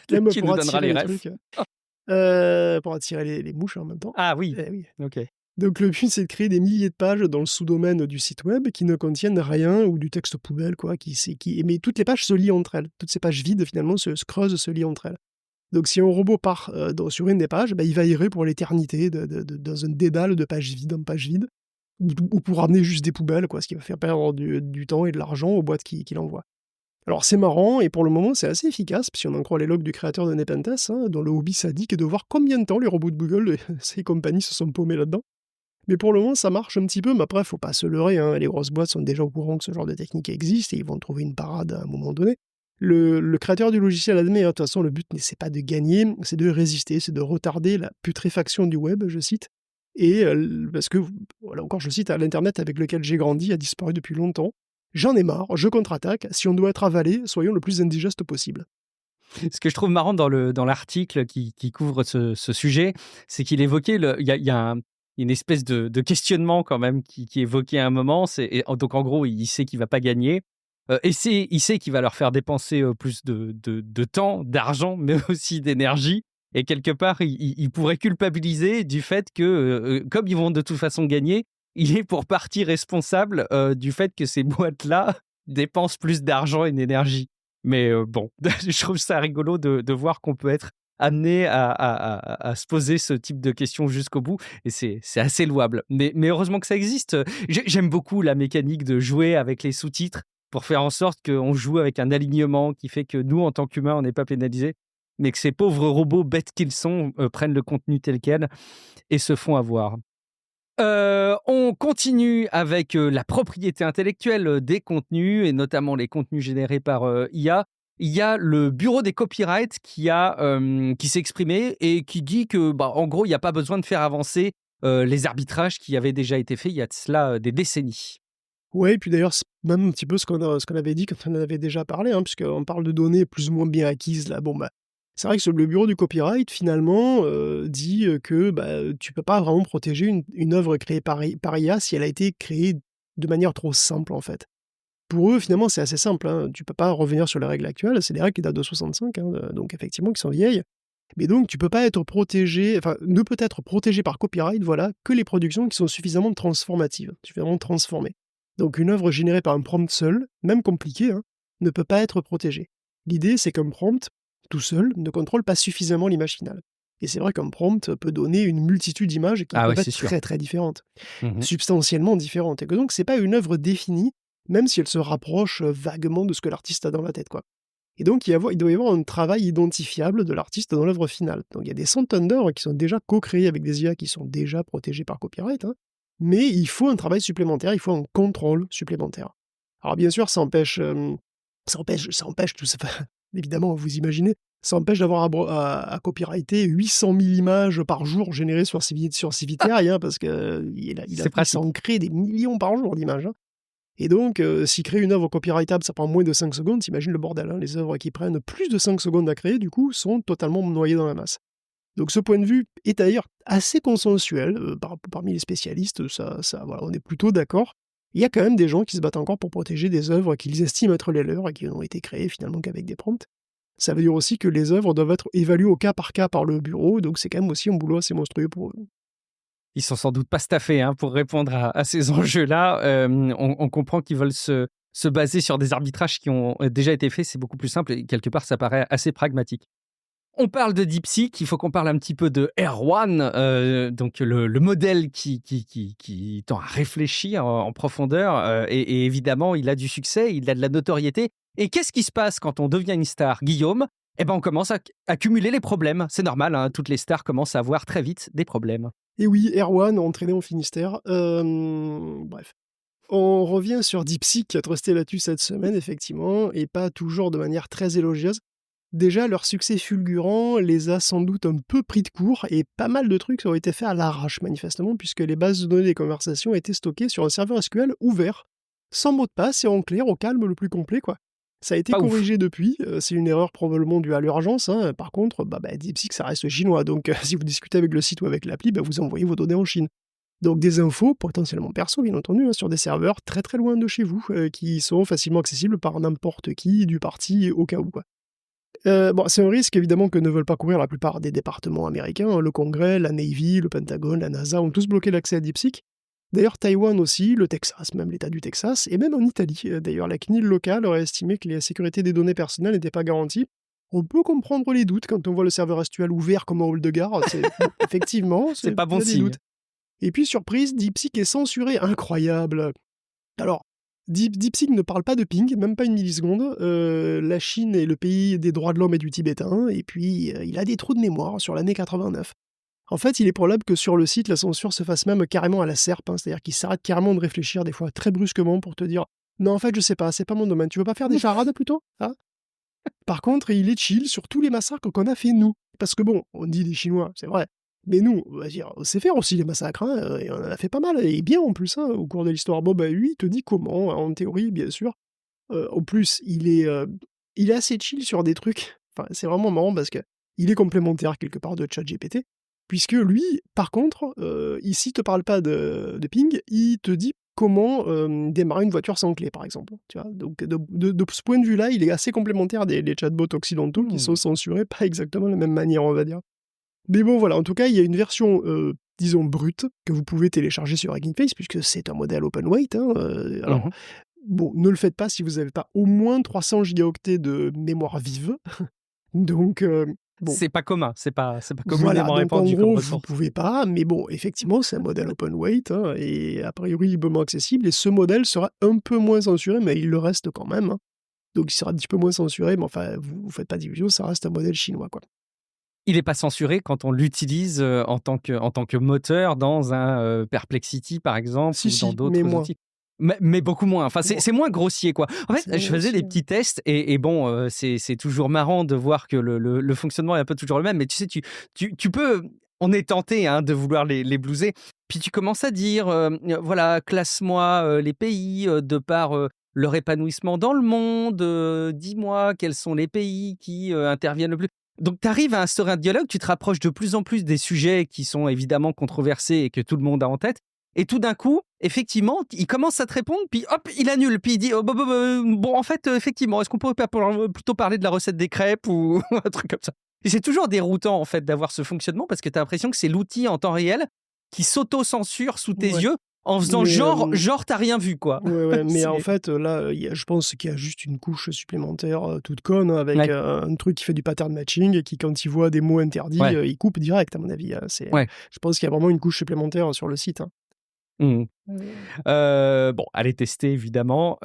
Tu pour nous donneras attirer les les refs. trucs, pour attirer les mouches en même temps. Ah oui, Eh oui. ok. Donc le but, c'est de créer des milliers de pages dans le sous-domaine du site web qui ne contiennent rien ou du texte poubelle, quoi. Mais toutes les pages se lient entre elles. Toutes ces pages vides, finalement, se creusent, se lient entre elles. Donc si un robot part sur une des pages, il va errer pour l'éternité dans un dédale de pages vides en pages vides, ou pour ramener juste des poubelles, quoi, ce qui va faire perdre du temps et de l'argent aux boîtes qui l'envoient. Alors c'est marrant, et pour le moment c'est assez efficace, si on en croit les logs du créateur de Nepenthes, hein, dont le hobby sadique est de voir combien de temps les robots de Google et ces compagnies se sont paumés là-dedans. Mais pour le moment ça marche un petit peu, mais après faut pas se leurrer, hein, les grosses boîtes sont déjà au courant que ce genre de technique existe, et ils vont trouver une parade à un moment donné. Le créateur du logiciel admet, hein, de toute façon le but c'est pas de gagner, c'est de résister, c'est de retarder la putréfaction du web, je cite, et parce que, voilà encore je cite, l'internet avec lequel j'ai grandi a disparu depuis longtemps. J'en ai marre, je contre-attaque, si on doit être avalé, soyons le plus indigeste possible. Ce que je trouve marrant dans l'article qui couvre ce sujet, c'est qu'il évoquait il y a une espèce de questionnement quand même qui est évoqué à un moment. Donc en gros, il sait qu'il va pas gagner. Il sait qu'il va leur faire dépenser plus de temps, d'argent, mais aussi d'énergie. Et quelque part, il pourrait culpabiliser du fait que, comme ils vont de toute façon gagner, il est pour partie responsable du fait que ces boîtes-là dépensent plus d'argent et d'énergie. Mais bon, je trouve ça rigolo de voir qu'on peut être amené à se poser ce type de questions jusqu'au bout, et c'est assez louable. Mais heureusement que ça existe. J'aime beaucoup la mécanique de jouer avec les sous-titres pour faire en sorte qu'on joue avec un alignement qui fait que nous, en tant qu'humains, on n'est pas pénalisés, mais que ces pauvres robots bêtes qu'ils sont prennent le contenu tel quel et se font avoir. On continue avec la propriété intellectuelle des contenus, et notamment les contenus générés par IA. Il y a le bureau des copyrights qui s'est exprimé et qui dit que, en gros, il n'y a pas besoin de faire avancer les arbitrages qui avaient déjà été faits il y a de cela des décennies. Ouais, et puis d'ailleurs, c'est même un petit peu ce qu'on avait dit quand on en avait déjà parlé, hein, puisqu'on parle de données plus ou moins bien acquises là. Bon, c'est vrai que le bureau du copyright, finalement, dit que tu peux pas vraiment protéger une œuvre créée par IA si elle a été créée de manière trop simple, en fait. Pour eux, finalement, c'est assez simple, hein. Tu peux pas revenir sur les règles actuelles, c'est des règles qui datent de 65, hein, donc effectivement, qui sont vieilles. Mais donc, tu peux pas être protégé, enfin, ne peut être protégé par copyright, voilà, que les productions qui sont suffisamment transformatives, suffisamment transformées. Donc, une œuvre générée par un prompt seul, même compliqué, hein, ne peut pas être protégée. L'idée, c'est qu'un prompt, tout seul, ne contrôle pas suffisamment l'image finale. Et c'est vrai qu'un prompt peut donner une multitude d'images qui Ah ouais, peuvent c'est être sûr. très très différentes, Mhm. substantiellement différentes. Et que donc, c'est pas une œuvre définie, même si elle se rapproche vaguement de ce que l'artiste a dans la tête, quoi. Et donc, il doit y avoir un travail identifiable de l'artiste dans l'œuvre finale. Donc, il y a des centaines d'œuvres qui sont déjà co-créées avec des IA qui sont déjà protégées par copyright, hein, mais il faut un travail supplémentaire, il faut un contrôle supplémentaire. Alors, bien sûr, ça empêche tout ça. Évidemment, vous imaginez, ça empêche d'avoir à copyrighter 800 000 images par jour générées sur Civiteri, hein, parce qu'il C'est il pratique. s'en crée des millions par jour d'images. Hein. Et donc, si créer une œuvre copyrightable, ça prend moins de 5 secondes, t'imagines le bordel, hein. Les œuvres qui prennent plus de 5 secondes à créer, du coup, sont totalement noyées dans la masse. Donc ce point de vue est d'ailleurs assez consensuel parmi les spécialistes, voilà, on est plutôt d'accord. Il y a quand même des gens qui se battent encore pour protéger des œuvres qu'ils estiment être les leurs et qui n'ont été créées finalement qu'avec des prompts. Ça veut dire aussi que les œuvres doivent être évaluées au cas par cas par le bureau, donc c'est quand même aussi un boulot assez monstrueux pour eux. Ils sont sans doute pas staffés pour répondre à ces enjeux-là. On comprend qu'ils veulent se baser sur des arbitrages qui ont déjà été faits. C'est beaucoup plus simple et quelque part, ça paraît assez pragmatique. On parle de DeepSeek, il faut qu'on parle un petit peu de R1, donc le modèle qui tend à réfléchir en profondeur. Et évidemment, il a du succès, il a de la notoriété. Et qu'est-ce qui se passe quand on devient une star, Guillaume? Eh ben, on commence à cumuler les problèmes. C'est normal, hein, toutes les stars commencent à avoir très vite des problèmes. Et oui, Erwan, entraîné au Finistère, bref. On revient sur DeepSeek qui a trusté là-dessus cette semaine, effectivement, et pas toujours de manière très élogieuse. Déjà, leur succès fulgurant les a sans doute un peu pris de court, et pas mal de trucs ont été faits à l'arrache, manifestement, puisque les bases de données des conversations étaient stockées sur un serveur SQL ouvert, sans mot de passe et en clair, au calme le plus complet, quoi. Ça a été Pas ouf. corrigé depuis, c'est une erreur probablement due à l'urgence, hein. Par contre, DeepSeek, ça reste chinois, donc si vous discutez avec le site ou avec l'appli, vous envoyez vos données en Chine. Donc des infos potentiellement perso, bien entendu, hein, sur des serveurs très très loin de chez vous, qui sont facilement accessibles par n'importe qui du parti au cas où, quoi. C'est un risque évidemment que ne veulent pas courir la plupart des départements américains, hein. Le Congrès, la Navy, le Pentagone, la NASA ont tous bloqué l'accès à DeepSeek. D'ailleurs, Taïwan aussi, le Texas, même l'État du Texas, et même en Italie. D'ailleurs, la CNIL locale aurait estimé que la sécurité des données personnelles n'était pas garantie. On peut comprendre les doutes quand on voit le serveur SQL ouvert comme un hall de gare. Effectivement, C'est pas il bon y a des signe. doutes. Et puis, surprise, DeepSeek est censuré. Incroyable. Alors, DeepSeek ne parle pas de ping, même pas une milliseconde. La Chine est le pays des droits de l'homme et du tibétain, et puis il a des trous de mémoire sur l'année 89. En fait, il est probable que sur le site, la censure se fasse même carrément à la serpe, hein, c'est-à-dire qu'il s'arrête carrément de réfléchir, des fois très brusquement, pour te dire «Non, en fait, je sais pas, c'est pas mon domaine, tu veux pas faire des charades plutôt hein?» Par contre, il est chill sur tous les massacres qu'on a fait nous. Parce que bon, on dit des Chinois, c'est vrai. Mais nous, on va dire, on sait faire aussi les massacres, hein, et on en a fait pas mal, et bien en plus, hein, au cours de l'histoire. Lui, il te dit comment, en théorie, bien sûr. En plus, il est assez chill sur des trucs. Enfin, c'est vraiment marrant parce que il est complémentaire quelque part de ChatGPT, puisque lui, par contre, ici, te parle pas de ping, il te dit comment démarrer une voiture sans clé, par exemple. Tu vois. Donc, de ce point de vue-là, il est assez complémentaire des chatbots occidentaux qui sont Mmh. censurés pas exactement de la même manière, on va dire. Mais bon, voilà, en tout cas, il y a une version, disons brute, que vous pouvez télécharger sur Hugging Face, puisque c'est un modèle open weight, hein, alors Mmh. bon, ne le faites pas si vous n'avez pas au moins 300 gigaoctets de mémoire vive. Donc, bon, C'est pas voilà, communément donc en répandu comme gros, vous ressource. pouvez pas, mais bon, effectivement, c'est un modèle open weight, hein, et a priori librement accessible, et ce modèle sera un peu moins censuré, mais il le reste quand même, hein. Donc il sera un petit peu moins censuré, mais enfin, vous faites pas d'illusions, ça reste un modèle chinois, quoi. Il est pas censuré quand on l'utilise, en tant que moteur dans un, Perplexity par exemple Si, ou dans si, mais d'autres moins, outils. Mais beaucoup moins, enfin c'est moins. c'est moins grossier quoi. En fait, C'est moins je faisais des grossier. petits tests et bon, c'est toujours marrant de voir que le fonctionnement est un peu toujours le même, mais tu sais, tu peux on est tenté, hein, de vouloir les blouser, puis tu commences à dire, voilà: «Classe-moi, les pays, de par, leur épanouissement dans le monde, dis-moi quels sont les pays qui, interviennent le plus». Donc tu arrives à instaurer un dialogue, tu te rapproches de plus en plus des sujets qui sont évidemment controversés et que tout le monde a en tête. Et tout d'un coup, effectivement, il commence à te répondre, puis hop, il annule, puis il dit: «Oh bon, en fait, effectivement, est-ce qu'on pourrait pas plutôt parler de la recette des crêpes?» ou un truc comme ça. Et c'est toujours déroutant, en fait, d'avoir ce fonctionnement parce que tu as l'impression que c'est l'outil en temps réel qui s'auto-censure sous tes Ouais, yeux en faisant mais genre tu rien vu, quoi. ouais, ouais, mais en C'est fait, là, je pense qu'il y a juste une couche supplémentaire, toute conne, hein, avec, ouais, un truc qui fait du pattern matching et qui, quand il voit des mots interdits, ouais, il coupe direct, à mon avis, hein. ouais. Je pense qu'il y a vraiment une couche supplémentaire sur le site, hein. Mmh. Mmh. Bon, allez tester évidemment,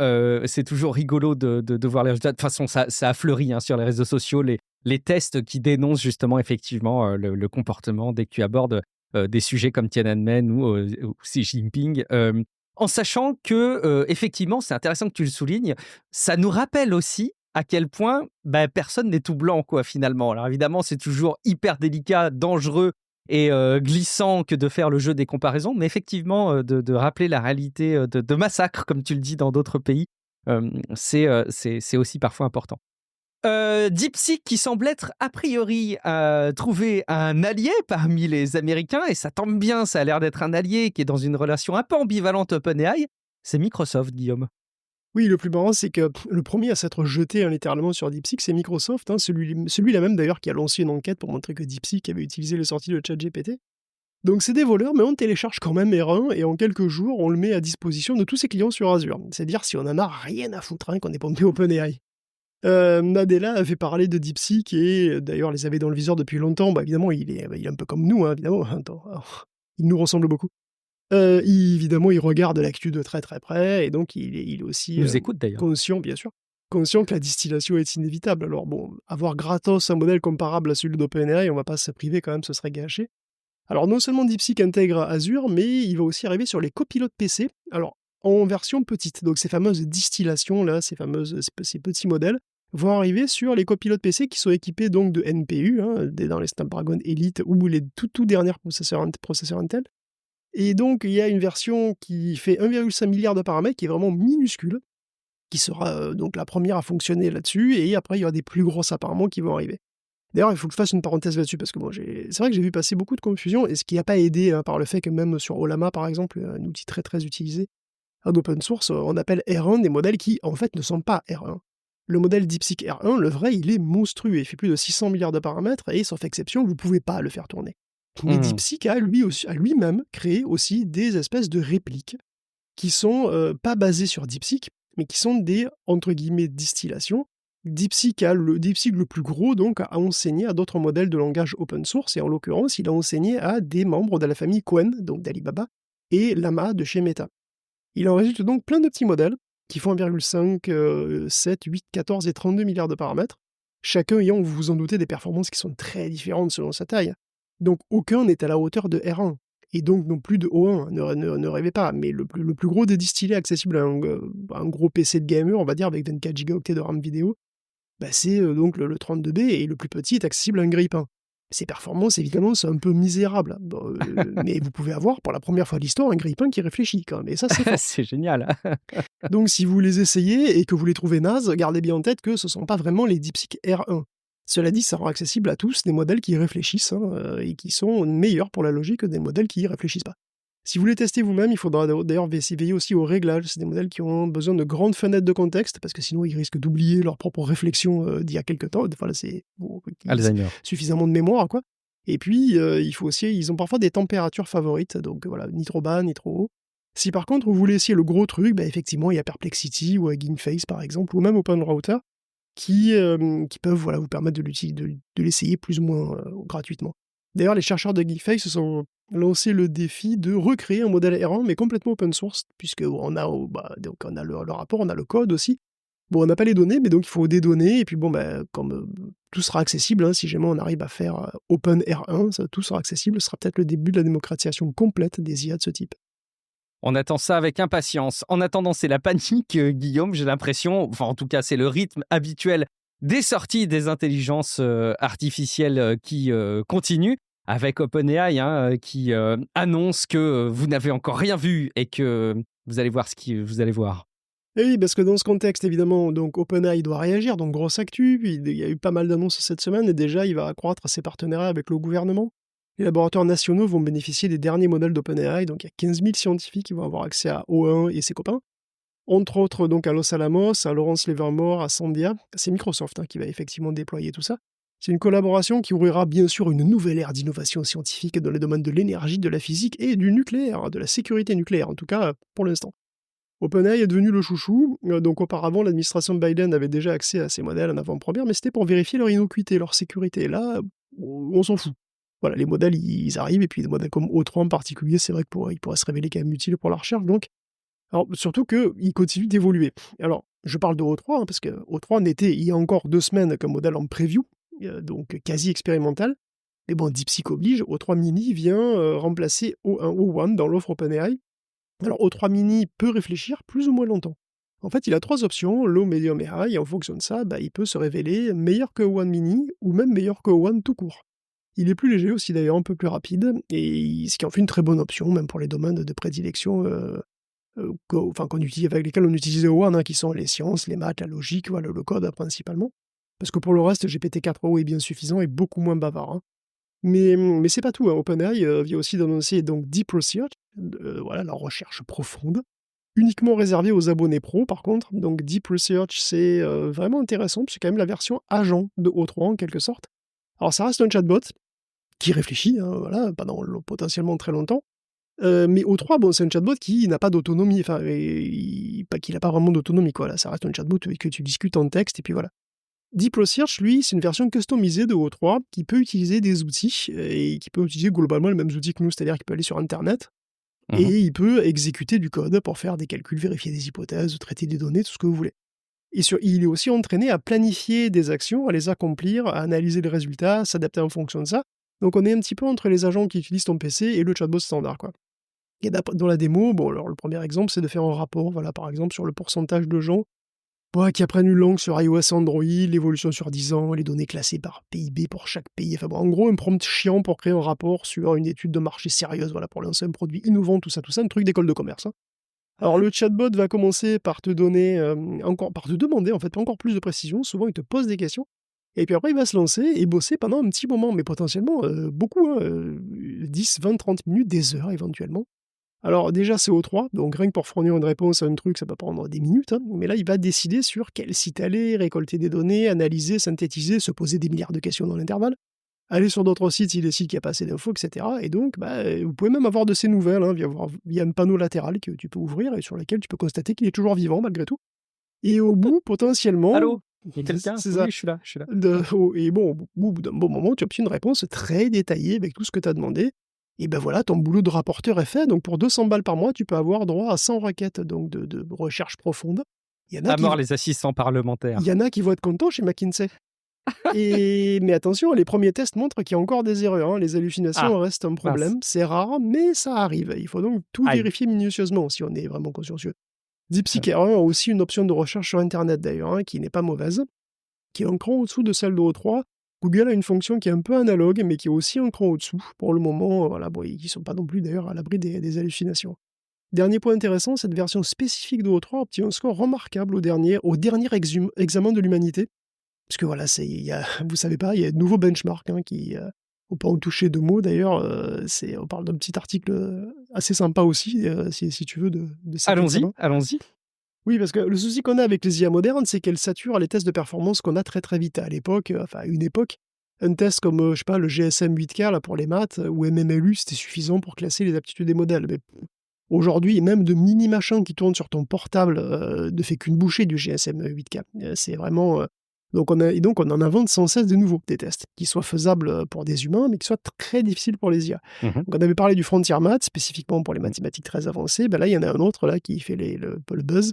c'est toujours rigolo de voir les résultats. De toute façon, ça a fleuri, hein, sur les réseaux sociaux, les tests qui dénoncent justement effectivement, le comportement dès que tu abordes, des sujets comme Tiananmen ou Xi Jinping, en sachant que, effectivement, c'est intéressant que tu le soulignes, ça nous rappelle aussi à quel point, personne n'est tout blanc quoi, finalement. Alors évidemment, c'est toujours hyper délicat, dangereux et glissant que de faire le jeu des comparaisons, mais effectivement, de rappeler la réalité, de massacres, comme tu le dis, dans d'autres pays, c'est aussi parfois important. DeepSeek qui semble être, a priori, trouver un allié parmi les Américains et ça tombe bien, ça a l'air d'être un allié qui est dans une relation un peu ambivalente OpenAI, c'est Microsoft, Guillaume. Oui, le plus marrant, c'est que le premier à s'être jeté, hein, littéralement sur DeepSeek, c'est Microsoft, hein, celui-là même d'ailleurs qui a lancé une enquête pour montrer que DeepSeek avait utilisé les sorties de ChatGPT. Donc c'est des voleurs, mais on télécharge quand même R1 et en quelques jours, on le met à disposition de tous ses clients sur Azure. C'est-à-dire si on en a rien à foutre, hein, qu'on est pompé OpenAI. Nadella avait parlé de DeepSeek et d'ailleurs les avait dans le viseur depuis longtemps. Évidemment, il est un peu comme nous, hein, évidemment. Attends, il nous ressemble beaucoup. Évidemment, il regarde l'actu de très, très près et donc il est aussi, Il nous écoute d'ailleurs. conscient, bien sûr, conscient que la distillation est inévitable. Alors bon, avoir gratos un modèle comparable à celui d'OpenAI, on va pas se priver quand même, ce serait gâché. Alors non seulement DeepSeek intègre Azure, mais il va aussi arriver sur les copilotes PC. Alors en version petite. Donc ces fameuses distillations là, ces petits modèles vont arriver sur les copilotes PC qui sont équipés donc de NPU, hein, dans les Snapdragon Elite ou les tout derniers processeurs Intel. Et donc il y a une version qui fait 1,5 milliard de paramètres, qui est vraiment minuscule, qui sera donc la première à fonctionner là-dessus, et après il y aura des plus grosses apparemment qui vont arriver. D'ailleurs, il faut que je fasse une parenthèse là-dessus, parce que c'est vrai que j'ai vu passer beaucoup de confusion, et ce qui n'a pas aidé par le fait que même sur Ollama, par exemple, un outil très très utilisé en open source, on appelle R1 des modèles qui, en fait, ne sont pas R1. Le modèle DeepSeek R1, le vrai, il est monstrueux, il fait plus de 600 milliards de paramètres, et sauf exception, vous ne pouvez pas le faire tourner. Mais DeepSeek a lui-même créé aussi des espèces de répliques qui sont pas basées sur DeepSeek, mais qui sont des, entre guillemets, distillations. DeepSeek le plus gros, donc, a enseigné à d'autres modèles de langage open source, et en l'occurrence, il a enseigné à des membres de la famille Qwen, donc d'Alibaba, et Llama de chez Meta. Il en résulte donc plein de petits modèles qui font 1,5, 7, 8, 14 et 32 milliards de paramètres, chacun ayant, vous vous en doutez, des performances qui sont très différentes selon sa taille. Donc aucun n'est à la hauteur de R1, et donc non plus de O1, ne rêvez pas, mais le plus gros des distillés accessible à un gros PC de gamer, on va dire, avec 24 Go de RAM vidéo, c'est donc le 32B, et le plus petit est accessible à un grille-pain. Ces performances, évidemment, sont un peu misérables, mais vous pouvez avoir, pour la première fois de l'histoire, un grille-pain qui réfléchit quand même, et ça, c'est fort. C'est génial. Donc si vous les essayez et que vous les trouvez nazes, gardez bien en tête que ce ne sont pas vraiment les DeepSeek R1. Cela dit, ça rend accessible à tous des modèles qui réfléchissent, et qui sont meilleurs pour la logique que des modèles qui ne réfléchissent pas. Si vous les testez vous-même, il faudra d'ailleurs veiller aussi aux réglages. C'est des modèles qui ont besoin de grandes fenêtres de contexte, parce que sinon ils risquent d'oublier leur propre réflexion d'il y a quelques temps. Voilà, c'est Alzheimer. suffisamment de mémoire, quoi. Et puis, il faut aussi, ils ont parfois des températures favorites, donc voilà, ni trop bas, ni trop haut. Si par contre vous voulez essayer le gros truc, effectivement, il y a Perplexity ou Hugging Face par exemple, ou même OpenRouter, qui peuvent vous permettre de l'essayer plus ou moins gratuitement. D'ailleurs, les chercheurs de Hugging Face se sont lancé le défi de recréer un modèle R1, mais complètement open source, puisque on a le rapport, on a le code aussi. Bon, on n'a pas les données, mais donc il faut des données, et puis comme tout sera accessible, si jamais on arrive à faire Open R1, tout sera accessible, ce sera peut-être le début de la démocratisation complète des IA de ce type. On attend ça avec impatience. En attendant, c'est la panique, Guillaume, j'ai l'impression, enfin en tout cas c'est le rythme habituel des sorties des intelligences artificielles qui continuent, avec OpenAI qui annonce que vous n'avez encore rien vu et que vous allez voir ce que vous allez voir. Et oui, parce que dans ce contexte, évidemment, donc OpenAI doit réagir, donc grosse actu, puis il y a eu pas mal d'annonces cette semaine, et déjà il va accroître ses partenariats avec le gouvernement. Les laboratoires nationaux vont bénéficier des derniers modèles d'OpenAI, donc il y a 15 000 scientifiques qui vont avoir accès à O1 et ses copains. Entre autres, donc à Los Alamos, à Lawrence Livermore, à Sandia. C'est Microsoft qui va effectivement déployer tout ça. C'est une collaboration qui ouvrira bien sûr une nouvelle ère d'innovation scientifique dans les domaines de l'énergie, de la physique et du nucléaire, de la sécurité nucléaire, en tout cas pour l'instant. OpenAI est devenu le chouchou, donc auparavant l'administration de Biden avait déjà accès à ces modèles en avant-première, mais c'était pour vérifier leur innocuité, leur sécurité. Là, on s'en fout. Voilà, les modèles, ils arrivent, et puis des modèles comme O3 en particulier, c'est vrai qu'ils pourraient se révéler quand même utiles pour la recherche, donc. Alors, surtout qu'ils continuent d'évoluer. Alors, je parle de O3, parce que O3 n'était, il y a encore 2 semaines, qu'un modèle en preview, donc quasi expérimental. Mais bon, DeepSeek oblige, O3 Mini vient remplacer O1, O1 dans l'offre OpenAI. Alors, O3 Mini peut réfléchir plus ou moins longtemps. En fait, il a 3 options, low, medium et high, et en fonction de ça, il peut se révéler meilleur que O1 Mini, ou même meilleur que O1 tout court. Il est plus léger aussi d'ailleurs, un peu plus rapide, et ce qui en fait une très bonne option, même pour les domaines de prédilection avec lesquels on utilisait O1, qui sont les sciences, les maths, la logique, voilà, le code principalement. Parce que pour le reste, GPT-4o est bien suffisant et beaucoup moins bavard. Mais c'est pas tout. OpenAI vient aussi d'annoncer donc Deep Research, voilà, la recherche profonde, uniquement réservée aux abonnés pro par contre. Donc Deep Research, c'est vraiment intéressant, c'est quand même la version agent de O3 en quelque sorte. Alors ça reste un chatbot qui réfléchit, voilà, pendant potentiellement très longtemps. Mais O3, c'est un chatbot qui n'a pas d'autonomie, qu'il n'a pas vraiment d'autonomie, quoi. Là, ça reste un chatbot que tu discutes en texte, et puis voilà. Deep Research, lui, c'est une version customisée de O3 qui peut utiliser des outils, et qui peut utiliser globalement les mêmes outils que nous, c'est-à-dire qu'il peut aller sur Internet, et il peut exécuter du code pour faire des calculs, vérifier des hypothèses, traiter des données, tout ce que vous voulez. Et il est aussi entraîné à planifier des actions, à les accomplir, à analyser les résultats, s'adapter en fonction de ça. Donc on est un petit peu entre les agents qui utilisent ton PC et le chatbot standard, quoi. Et dans la démo, bon, alors le premier exemple, c'est de faire un rapport, voilà, par exemple, sur le pourcentage de gens qui apprennent une langue sur iOS et Android, l'évolution sur 10 ans, les données classées par PIB pour chaque pays. Enfin bon, en gros, un prompt chiant pour créer un rapport sur une étude de marché sérieuse, voilà, pour lancer un produit innovant, tout ça, un truc d'école de commerce. Hein. Alors le chatbot va commencer par te donner par te demander en fait encore plus de précision. Souvent, il te pose des questions. Et puis après, il va se lancer et bosser pendant un petit moment, mais potentiellement beaucoup, hein, 10, 20, 30 minutes, des heures éventuellement. Alors déjà, c'est O3, donc rien que pour fournir une réponse à un truc, ça peut prendre des minutes, hein, mais là, il va décider sur quel site aller, récolter des données, analyser, synthétiser, se poser des milliards de questions dans l'intervalle, aller sur d'autres sites s'il décide qu'il n'y a pas assez d'infos, etc. Et donc, vous pouvez même avoir de ces nouvelles via un panneau latéral que tu peux ouvrir et sur lequel tu peux constater qu'il est toujours vivant malgré tout. Et au bout, potentiellement... Allô? Il y a quelqu'un? C'est Oui, ça. je suis là, je suis là. Et bon, au bout d'un bon moment, tu obtiens une réponse très détaillée avec tout ce que tu as demandé. Et ben voilà, ton boulot de rapporteur est fait. Donc pour 200 balles par mois, tu peux avoir droit à 100 requêtes donc de recherche profonde. Il y en a À qui, mort les assistants parlementaires. il y en a qui vont être contents chez McKinsey. Mais attention, les premiers tests montrent qu'il y a encore des erreurs. Hein. Les hallucinations Ah, restent un mince. problème. C'est rare, mais ça arrive. Il faut donc tout Aïe. vérifier minutieusement si on est vraiment consciencieux. DeepSeek R1 a aussi une option de recherche sur Internet d'ailleurs, hein, qui n'est pas mauvaise, qui est un cran au-dessous de celle de O3. Google a une fonction qui est un peu analogue, mais qui est aussi un cran au-dessous. Pour le moment, voilà, bon, ils ne sont pas non plus d'ailleurs à l'abri des hallucinations. Dernier point intéressant, cette version spécifique de O3 obtient un score remarquable au dernier examen de l'humanité. Parce que voilà, vous savez pas, il y a de nouveaux benchmarks qui... on peut en toucher deux mots d'ailleurs. On parle d'un petit article assez sympa aussi, si tu veux, de cet examen. Allons-y. Oui, parce que le souci qu'on a avec les IA modernes, c'est qu'elles saturent les tests de performance qu'on a très très vite. À l'époque, à une époque, un test comme, je sais pas, le GSM 8K là, pour les maths, ou MMLU, c'était suffisant pour classer les aptitudes des modèles. Mais aujourd'hui, même de mini machins qui tournent sur ton portable ne fait qu'une bouchée du GSM 8K. C'est vraiment... Donc on en invente sans cesse de nouveaux, des tests, qui soient faisables pour des humains, mais qui soient très difficiles pour les IA. Mhm. Donc on avait parlé du Frontier Math, spécifiquement pour les mathématiques très avancées. Ben là, il y en a un autre là, qui fait le buzz,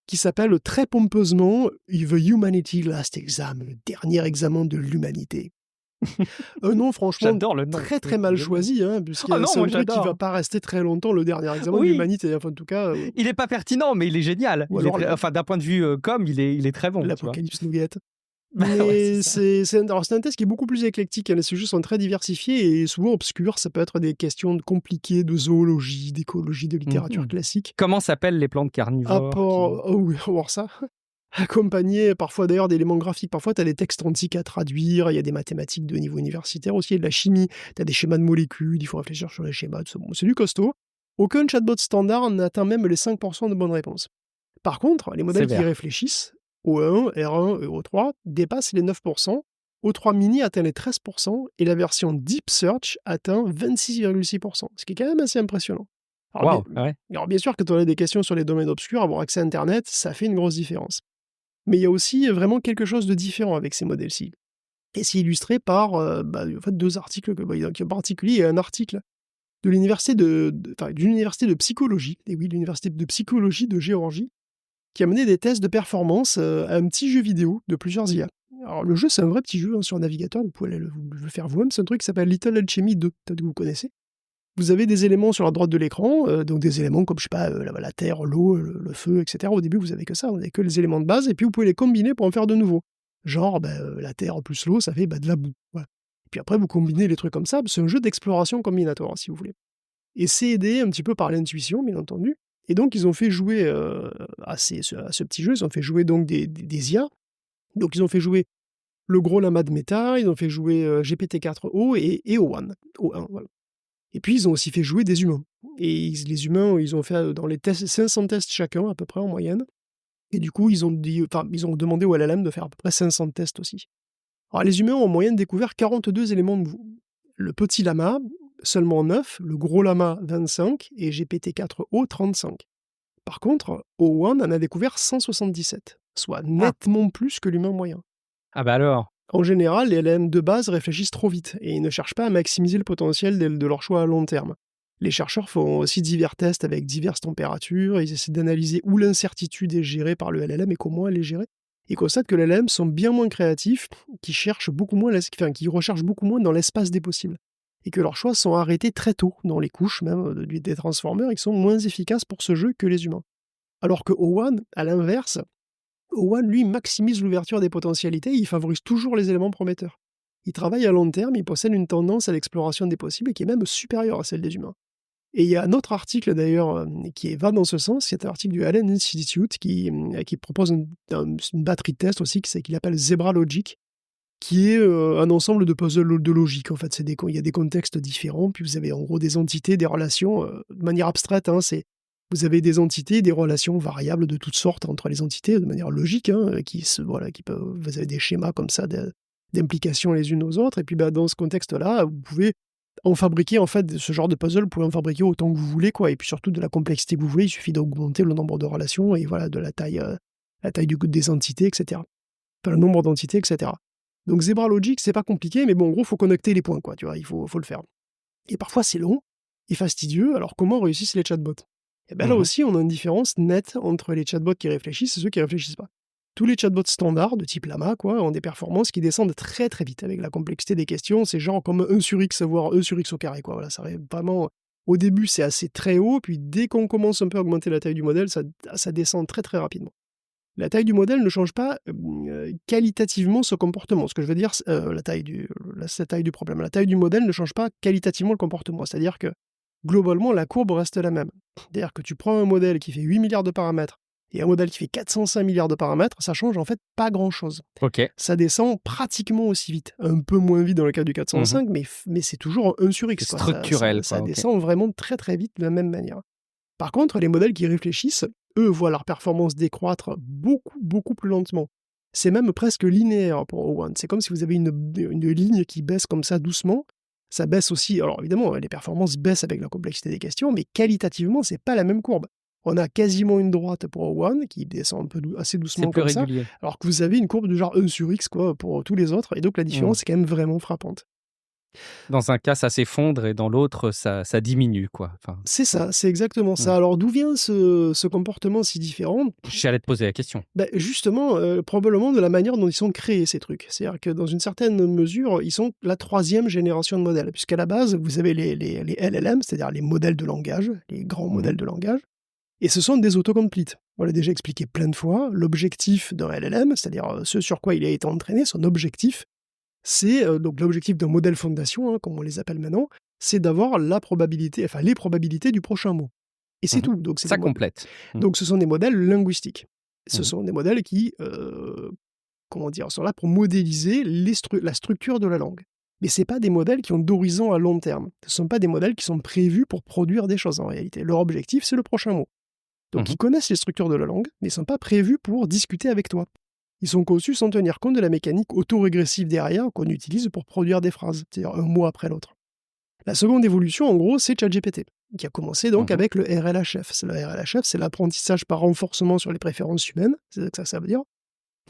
qui s'appelle très pompeusement The Humanity Last Exam, le dernier examen de l'humanité. Un nom franchement J'adore le nom. très très mal choisi, hein, puisque Oh non, c'est moi un truc qui j'adore. va pas rester très longtemps, le dernier examen de Oui. l'humanité. Enfin, en tout cas, Il est pas pertinent, mais il est génial. Ou alors Enfin, d'un point de vue il est très bon. Tu vois. l'apocalypse nougat. Bah ouais, Mais c'est ça. c'est un test qui est beaucoup plus éclectique. Hein. Les sujets sont très diversifiés et souvent obscurs. Ça peut être des questions compliquées de zoologie, d'écologie, de littérature classique. Comment s'appellent les plantes carnivores Oh oui, on va voir ça. Accompagné parfois d'ailleurs d'éléments graphiques. Parfois, tu as des textes antiques à traduire, il y a des mathématiques de niveau universitaire aussi, il y a de la chimie, tu as des schémas de molécules, il faut réfléchir sur les schémas, tout ça. Bon, c'est du costaud. Aucun chatbot standard n'atteint même les 5% de bonnes réponses. Par contre, les modèles qui Sévère. réfléchissent, O1, R1 et O3, dépassent les 9%, O3 mini atteint les 13%, et la version Deep Search atteint 26,6%, ce qui est quand même assez impressionnant. Waouh, ouais. Alors bien sûr, quand on a des questions sur les domaines obscurs, avoir accès à Internet, ça fait une grosse différence. Mais il y a aussi vraiment quelque chose de différent avec ces modèles-ci. Et c'est illustré par en fait, deux articles, en particulier un article de l'université d'une université de psychologie, et oui, l'université de psychologie de Géorgie, qui a mené des tests de performance à un petit jeu vidéo de plusieurs IA. Alors le jeu, c'est un vrai petit jeu sur navigateur, vous pouvez le faire vous-même, c'est un truc qui s'appelle Little Alchemy 2, peut-être que vous connaissez. Vous avez des éléments sur la droite de l'écran, donc des éléments comme, je sais pas, la terre, l'eau, le feu, etc. Au début, vous avez que ça, vous n'avez que les éléments de base, et puis vous pouvez les combiner pour en faire de nouveaux. Genre, la terre plus l'eau, ça fait de la boue. Voilà. Puis après, vous combinez les trucs comme ça, c'est un jeu d'exploration combinatoire, si vous voulez. Et c'est aidé un petit peu par l'intuition, bien entendu. Et donc, ils ont fait jouer à ce petit jeu, ils ont fait jouer donc des IA. Donc, ils ont fait jouer le gros lama de Meta, ils ont fait jouer GPT-4o et O1, voilà. Et puis, ils ont aussi fait jouer des humains. Et les humains, ils ont fait dans les tests 500 tests chacun, à peu près en moyenne. Et du coup, ils ont demandé au LLM de faire à peu près 500 tests aussi. Alors, les humains ont en moyenne découvert 42 éléments nouveaux. Le petit lama, seulement 9, le gros lama, 25, et GPT-4o, 35. Par contre, O1 en a découvert 177, soit nettement plus que l'humain moyen. Ah bah alors. En général, les LLM de base réfléchissent trop vite et ils ne cherchent pas à maximiser le potentiel de leur choix à long terme. Les chercheurs font aussi divers tests avec diverses températures, ils essaient d'analyser où l'incertitude est gérée par le LLM et comment elle est gérée. Ils constatent que les LLM sont bien moins créatifs, qui recherchent beaucoup moins dans l'espace des possibles. et que leurs choix sont arrêtés très tôt, dans les couches même des transformers, ils sont moins efficaces pour ce jeu que les humains. Alors que O1, à l'inverse, O1, lui, maximise l'ouverture des potentialités, il favorise toujours les éléments prometteurs. Il travaille à long terme, il possède une tendance à l'exploration des possibles qui est même supérieure à celle des humains. Et il y a un autre article d'ailleurs qui va dans ce sens, c'est un article du Allen Institute qui propose une batterie de tests aussi qu'il appelle Zebra Logic, qui est un ensemble de puzzles de logique. En fait, il y a des contextes différents, puis vous avez en gros des entités, des relations, de manière abstraite, vous avez des entités, des relations variables de toutes sortes entre les entités, de manière logique, vous avez des schémas comme ça d'implication les unes aux autres, et puis dans ce contexte-là, vous pouvez en fabriquer, en fait, ce genre de puzzle, vous pouvez en fabriquer autant que vous voulez, quoi, et puis surtout de la complexité que vous voulez, il suffit d'augmenter le nombre de relations, et voilà, de la taille des entités, etc. Enfin, le nombre d'entités, etc. Donc Zebra Logic, c'est pas compliqué, mais bon, en gros, il faut connecter les points, quoi, tu vois, il faut le faire. Et parfois, c'est long et fastidieux, alors comment réussissent les chatbots? Et bien là aussi, on a une différence nette entre les chatbots qui réfléchissent et ceux qui réfléchissent pas. Tous les chatbots standards, de type Llama, quoi, ont des performances qui descendent très très vite avec la complexité des questions. C'est genre comme 1 sur x, voire 1 sur x au carré, quoi. Voilà, ça arrive vraiment... Au début, c'est assez très haut, puis dès qu'on commence un peu à augmenter la taille du modèle, ça descend très très rapidement. La taille du modèle ne change pas qualitativement ce comportement. Ce que je veux dire, la taille du problème. La taille du modèle ne change pas qualitativement le comportement. C'est-à-dire que, globalement, la courbe reste la même. C'est-à-dire que tu prends un modèle qui fait 8 milliards de paramètres et un modèle qui fait 405 milliards de paramètres, ça change en fait pas grand-chose. Ok. Ça descend pratiquement aussi vite. Un peu moins vite dans le cas du 405, mais c'est toujours 1 sur x. C'est structurel. Ça descend vraiment très très vite de la même manière. Par contre, les modèles qui réfléchissent, eux, voient leur performance décroître beaucoup, beaucoup plus lentement. C'est même presque linéaire pour O1. C'est comme si vous avez une ligne qui baisse comme ça doucement. Ça baisse aussi, alors évidemment, les performances baissent avec la complexité des questions, mais qualitativement, c'est pas la même courbe. On a quasiment une droite pour O1 qui descend un peu assez doucement comme ça, alors que vous avez une courbe du genre 1 sur x quoi, pour tous les autres, et donc la différence est quand même vraiment frappante. Dans un cas, ça s'effondre et dans l'autre, ça diminue, quoi. Enfin, c'est ça, c'est exactement ça. Alors d'où vient ce comportement si différent? J'allais te poser la question. Justement, probablement de la manière dont ils sont créés, ces trucs. C'est-à-dire que dans une certaine mesure, ils sont la 3e génération de modèles, puisqu'à la base, vous avez les LLM, c'est-à-dire les modèles de langage, les grands modèles de langage, et ce sont des autocomplete. On l'a déjà expliqué plein de fois. L'objectif d'un LLM, c'est-à-dire ce sur quoi il a été entraîné, son objectif, c'est donc l'objectif d'un modèle fondation, comme on les appelle maintenant, c'est d'avoir les probabilités du prochain mot. Et c'est tout. Donc, ça complète. Donc ce sont des modèles linguistiques. Ce sont des modèles qui sont là pour modéliser la structure de la langue. Mais ce n'est pas des modèles qui ont d'horizon à long terme. Ce ne sont pas des modèles qui sont prévus pour produire des choses en réalité. Leur objectif, c'est le prochain mot. Donc ils connaissent les structures de la langue, mais ils ne sont pas prévus pour discuter avec toi. Ils sont conçus sans tenir compte de la mécanique autorégressive derrière qu'on utilise pour produire des phrases, c'est-à-dire un mot après l'autre. La seconde évolution, en gros, c'est ChatGPT, qui a commencé donc avec le RLHF. Le RLHF, c'est l'apprentissage par renforcement sur les préférences humaines, c'est ça que ça veut dire.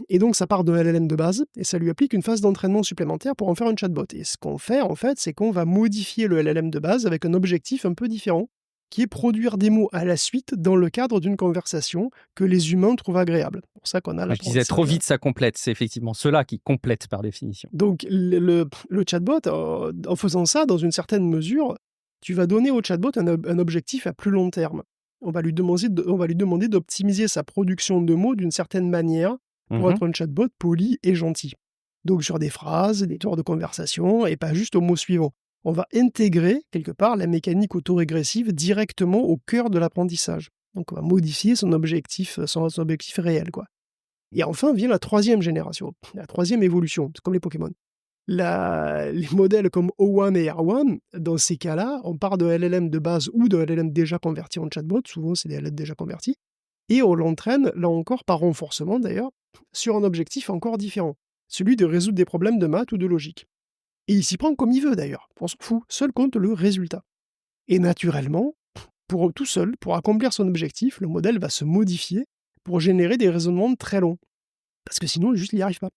Et donc ça part d'un LLM de base, et ça lui applique une phase d'entraînement supplémentaire pour en faire un chatbot. Et ce qu'on fait, en fait, c'est qu'on va modifier le LLM de base avec un objectif un peu différent, qui est produire des mots à la suite dans le cadre d'une conversation que les humains trouvent agréable. C'est pour ça qu'on a Je disais trop vite, ça complète. C'est effectivement cela qui complète par définition. Donc le chatbot, en faisant ça, dans une certaine mesure, tu vas donner au chatbot un objectif à plus long terme. On va lui demander d'optimiser sa production de mots d'une certaine manière pour être un chatbot poli et gentil. Donc sur des phrases, des tours de conversation, et pas juste au mot suivant. On va intégrer, quelque part, la mécanique autorégressive directement au cœur de l'apprentissage. Donc on va modifier son objectif réel, quoi. Et enfin vient la 3e génération, la 3e évolution, c'est comme les Pokémon. Les modèles comme O1 et R1, dans ces cas-là, on part de LLM de base ou de LLM déjà converti en chatbot, souvent c'est des LLM déjà convertis, et on l'entraîne, là encore par renforcement d'ailleurs, sur un objectif encore différent, celui de résoudre des problèmes de maths ou de logique. Et il s'y prend comme il veut d'ailleurs, on s'en fout, seul compte le résultat. Et naturellement, tout seul, pour accomplir son objectif, le modèle va se modifier pour générer des raisonnements très longs. Parce que sinon, juste, il n'y arrive pas.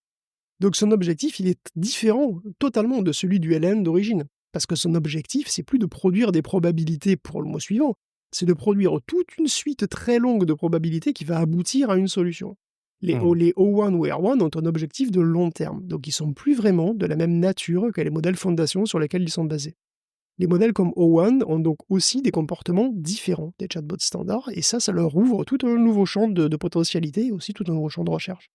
Donc son objectif, il est différent totalement de celui du LLM d'origine. Parce que son objectif, c'est plus de produire des probabilités pour le mot suivant, c'est de produire toute une suite très longue de probabilités qui va aboutir à une solution. Les O1 ou R1 ont un objectif de long terme, donc ils ne sont plus vraiment de la même nature que les modèles fondation sur lesquels ils sont basés. Les modèles comme O1 ont donc aussi des comportements différents des chatbots standards, et ça leur ouvre tout un nouveau champ de potentialités et aussi tout un nouveau champ de recherche.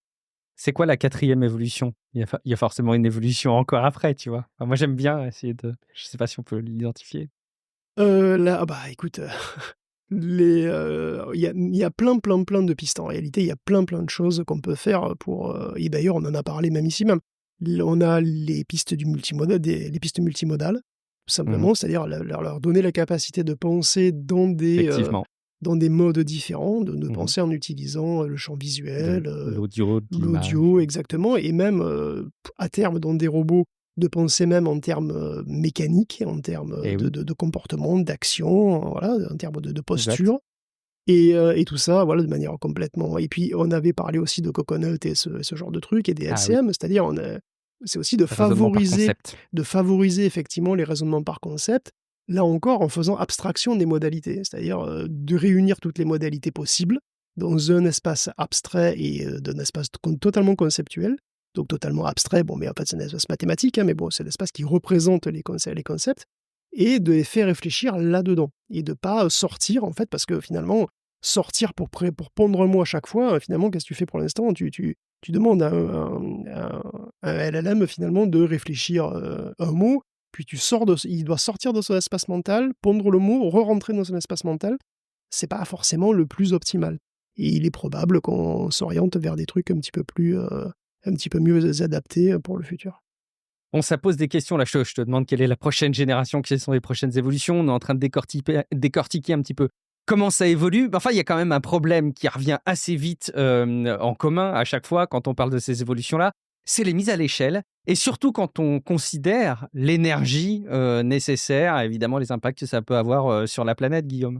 C'est quoi la 4e évolution? Il y a forcément une évolution encore après, tu vois? Enfin, moi, j'aime bien essayer de je sais pas si on peut l'identifier. Là, ah bah, écoute, il y a plein de pistes. En réalité, il y a plein de choses qu'on peut faire pour, et d'ailleurs, on en a parlé même ici même. On a les pistes du multimodal les pistes multimodales, tout Mmh. simplement, c'est-à-dire leur donner la capacité de penser Effectivement. dans des modes différents, de Mmh. penser en utilisant, le champ De visuel, l'audio, de l'image. l'audio exactement, et même, à terme dans des robots, de penser même en termes, mécaniques, en termes, Eh oui, de comportement, d'action, voilà, en termes de exact. posture, et tout ça, voilà, de manière complètement, et puis on avait parlé aussi de Coconut et ce genre de trucs et des Ah oui, LCM, c'est-à-dire c'est aussi raisonnement par concept. de favoriser effectivement les raisonnements par concept, là encore en faisant abstraction des modalités. C'est-à-dire, de réunir toutes les modalités possibles dans un espace abstrait et d'un espace totalement conceptuel, donc totalement abstrait, bon, mais en fait c'est un espace mathématique, hein, mais bon, c'est l'espace qui représente les concepts, et de les faire réfléchir là-dedans et de pas sortir en fait, parce que finalement, sortir pour pondre un mot à chaque fois, finalement, qu'est-ce que tu fais pour l'instant? Tu demandes à un LLM finalement de réfléchir, un mot, puis il doit sortir de son espace mental, pondre le mot, re-rentrer dans son espace mental. C'est pas forcément le plus optimal, et il est probable qu'on s'oriente vers des trucs un petit peu mieux adaptés, pour le futur. Bon, ça pose des questions là, je te demande quelle est la prochaine génération, quelles sont les prochaines évolutions. On est en train de décortiquer un petit peu comment ça évolue. Enfin, il y a quand même un problème qui revient assez vite, en commun à chaque fois quand on parle de ces évolutions-là, c'est les mises à l'échelle et surtout quand on considère l'énergie, nécessaire, évidemment les impacts que ça peut avoir, sur la planète, Guillaume.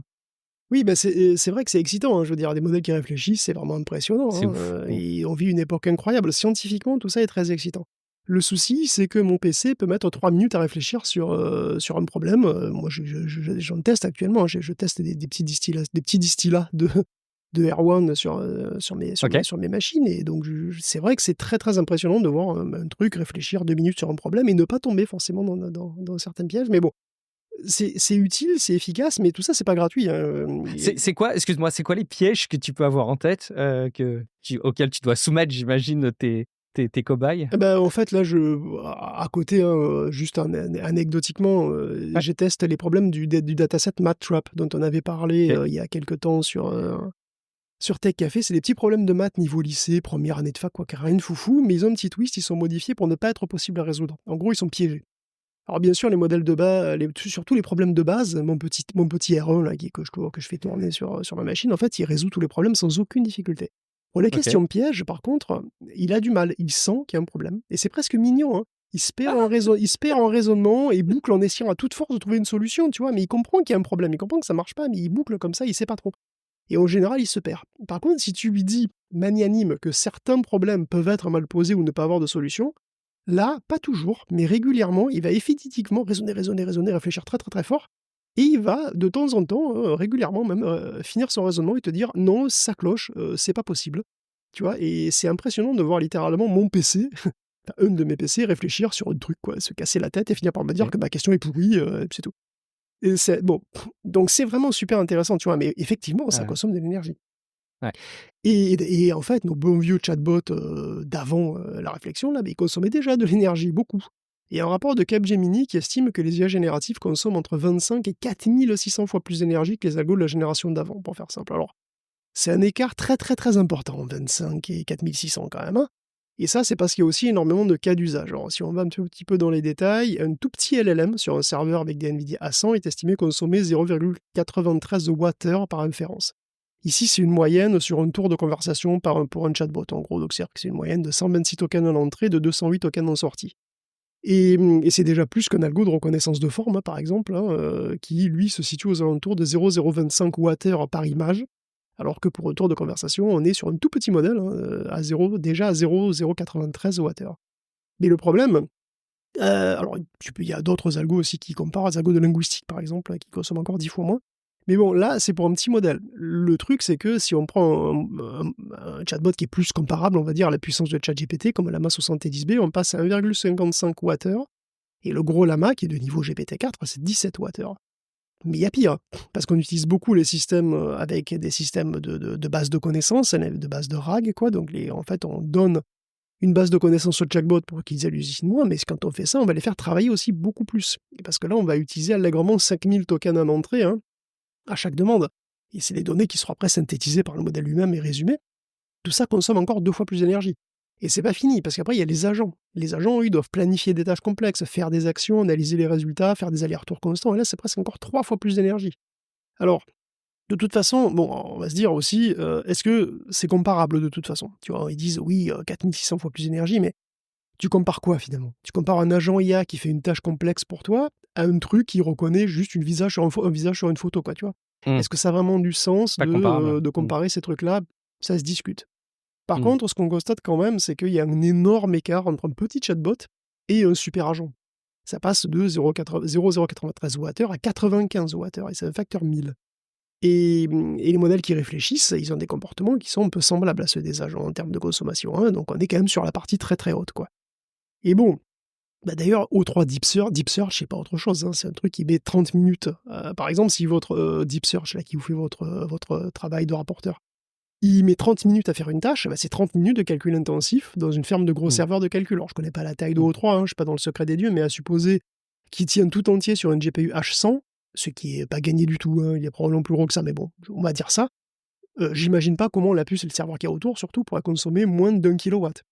Oui, bah, c'est vrai que c'est excitant, hein, je veux dire, des modèles qui réfléchissent, c'est vraiment impressionnant, C'est hein, ouf. Mmh. et on vit une époque incroyable. Scientifiquement, tout ça est très excitant. Le souci, c'est que mon PC peut mettre 3 minutes à réfléchir sur un problème, moi j'en teste actuellement, hein, je teste des petits distillats de R1 OK. sur mes machines, et donc c'est vrai que c'est très, très impressionnant de voir un truc réfléchir 2 minutes sur un problème et ne pas tomber forcément dans certains pièges, mais bon, c'est utile, c'est efficace, mais tout ça, c'est pas gratuit, hein, C'est quoi, excuse-moi, c'est quoi les pièges que tu peux avoir en tête, auxquels tu dois soumettre, j'imagine, tes cobayes? Eh ben, en fait, là, à côté, hein, juste anecdotiquement, Ouais, je teste les problèmes du dataset MathTrap dont on avait parlé, OK. il y a quelque temps sur Tech Café. C'est des petits problèmes de maths niveau lycée, première année de fac, quoi, qui a rien de foufou, mais ils ont un petit twist, ils sont modifiés pour ne pas être possibles à résoudre. En gros, ils sont piégés. Alors bien sûr, les modèles de base, surtout les problèmes de base, mon petit R1 là, que je fais tourner sur ma machine, en fait, il résout tous les problèmes sans aucune difficulté. Pour les OK. questions pièges, par contre, il a du mal. Il sent qu'il y a un problème, et c'est presque mignon, hein. Ah! Il se perd en raisonnement et boucle en essayant à toute force de trouver une solution, tu vois? Mais il comprend qu'il y a un problème, il comprend que ça marche pas, mais il boucle comme ça, il sait pas trop. Et en général, il se perd. Par contre, si tu lui dis, magnanime, que certains problèmes peuvent être mal posés ou ne pas avoir de solution, là, pas toujours, mais régulièrement, il va effectivement raisonner, réfléchir très, très, très fort, et il va, de temps en temps, régulièrement même, finir son raisonnement et te dire: «Non, ça cloche, c'est pas possible». Tu vois? Et c'est impressionnant de voir littéralement mon PC, enfin un de mes PC réfléchir sur un truc quoi, se casser la tête et finir par me dire OK. que ma question est pourrie, et puis c'est tout. Et c'est bon, donc c'est vraiment super intéressant, tu vois? Mais effectivement, ça Ouais. consomme de l'énergie. Ouais. Et en fait, nos bons vieux chatbots, d'avant, la réflexion là, mais ils consommaient déjà de l'énergie, beaucoup. Il y a un rapport de Capgemini qui estime que les IA génératifs consomment entre 25 et 4 600 fois plus d'énergie que les algos de la génération d'avant, pour faire simple. Alors, c'est un écart très, très, très important, 25 et 4 600 quand même, hein. Et ça, c'est parce qu'il y a aussi énormément de cas d'usage. Alors, si on va un petit peu dans les détails, un tout petit LLM sur un serveur avec des NVIDIA A100 est estimé consommer 0,93 Wh par inférence. Ici, c'est une moyenne sur un tour de conversation pour un chatbot, en gros. Donc, c'est-à-dire que c'est une moyenne de 126 tokens en entrée, de 208 tokens en sortie. Et c'est déjà plus qu'un algo de reconnaissance de forme, hein, par exemple, hein, qui, lui, se situe aux alentours de 0,025 Wh par image, alors que pour un tour de conversation, on est sur un tout petit modèle, hein, déjà à 0,093 Wh. Mais le problème, alors il y a d'autres algos aussi qui comparent, les algos de linguistique, par exemple, qui consomment encore 10 fois moins. Mais bon, là, c'est pour un petit modèle. Le truc, c'est que si on prend un chatbot qui est plus comparable, on va dire, à la puissance de ChatGPT, comme la Llama 70B, on passe à 1,55 Wh, Et le gros lama, qui est de niveau GPT-4, c'est 17 Wh. Mais il y a pire, parce qu'on utilise beaucoup les systèmes avec des systèmes de base de connaissances, de base de RAG, quoi. Donc, en fait, on donne une base de connaissances au chatbot pour qu'ils hallucinent moins, mais quand on fait ça, on va les faire travailler aussi beaucoup plus. Parce que là, on va utiliser allègrement 5000 tokens en entrée à chaque demande. Et c'est des données qui seront après synthétisées par le modèle lui-même et résumées. Tout ça consomme encore 2 fois plus d'énergie. Et c'est pas fini, parce qu'après, il y a les agents. Les agents, eux, ils doivent planifier des tâches complexes, faire des actions, analyser les résultats, faire des allers-retours constants. Et là, c'est presque encore 3 fois plus d'énergie. Alors, de toute façon, bon, on va se dire aussi, est-ce que c'est comparable de toute façon? Tu vois, ils disent, oui, 4600 fois plus d'énergie, mais tu compares quoi finalement? Tu compares un agent IA qui fait une tâche complexe pour toi à un truc qui reconnaît juste un visage sur une photo, quoi, tu vois? Mmh. Est-ce que ça a vraiment du sens Pas comparable. de comparer ces trucs-là? Ça se discute. Par Mmh. contre, ce qu'on constate quand même, c'est qu'il y a un énorme écart entre un petit chatbot et un super agent. Ça passe de 0,93 Wh à 95 Wh, et c'est un facteur 1000. Et les modèles qui réfléchissent, ils ont des comportements qui sont un peu semblables à ceux des agents en termes de consommation, hein, donc on est quand même sur la partie très très haute, quoi. Et bon, bah d'ailleurs, O3 Deep Search, c'est pas autre chose, hein, c'est un truc qui met 30 minutes. Par exemple, si votre Deep Search, là, qui vous fait votre travail de rapporteur, il met 30 minutes à faire une tâche, bah c'est 30 minutes de calcul intensif dans une ferme de gros Mmh. serveurs de calcul. Alors, je connais pas la taille de Mmh. O3, je suis pas dans le secret des dieux, mais à supposer qu'il tienne tout entier sur une GPU H100, ce qui est pas gagné du tout, il est probablement plus gros que ça, mais bon, on va dire ça. J'imagine pas comment la puce et le serveur qu'il y a autour, surtout, pourraient consommer moins d'1 kilowatt.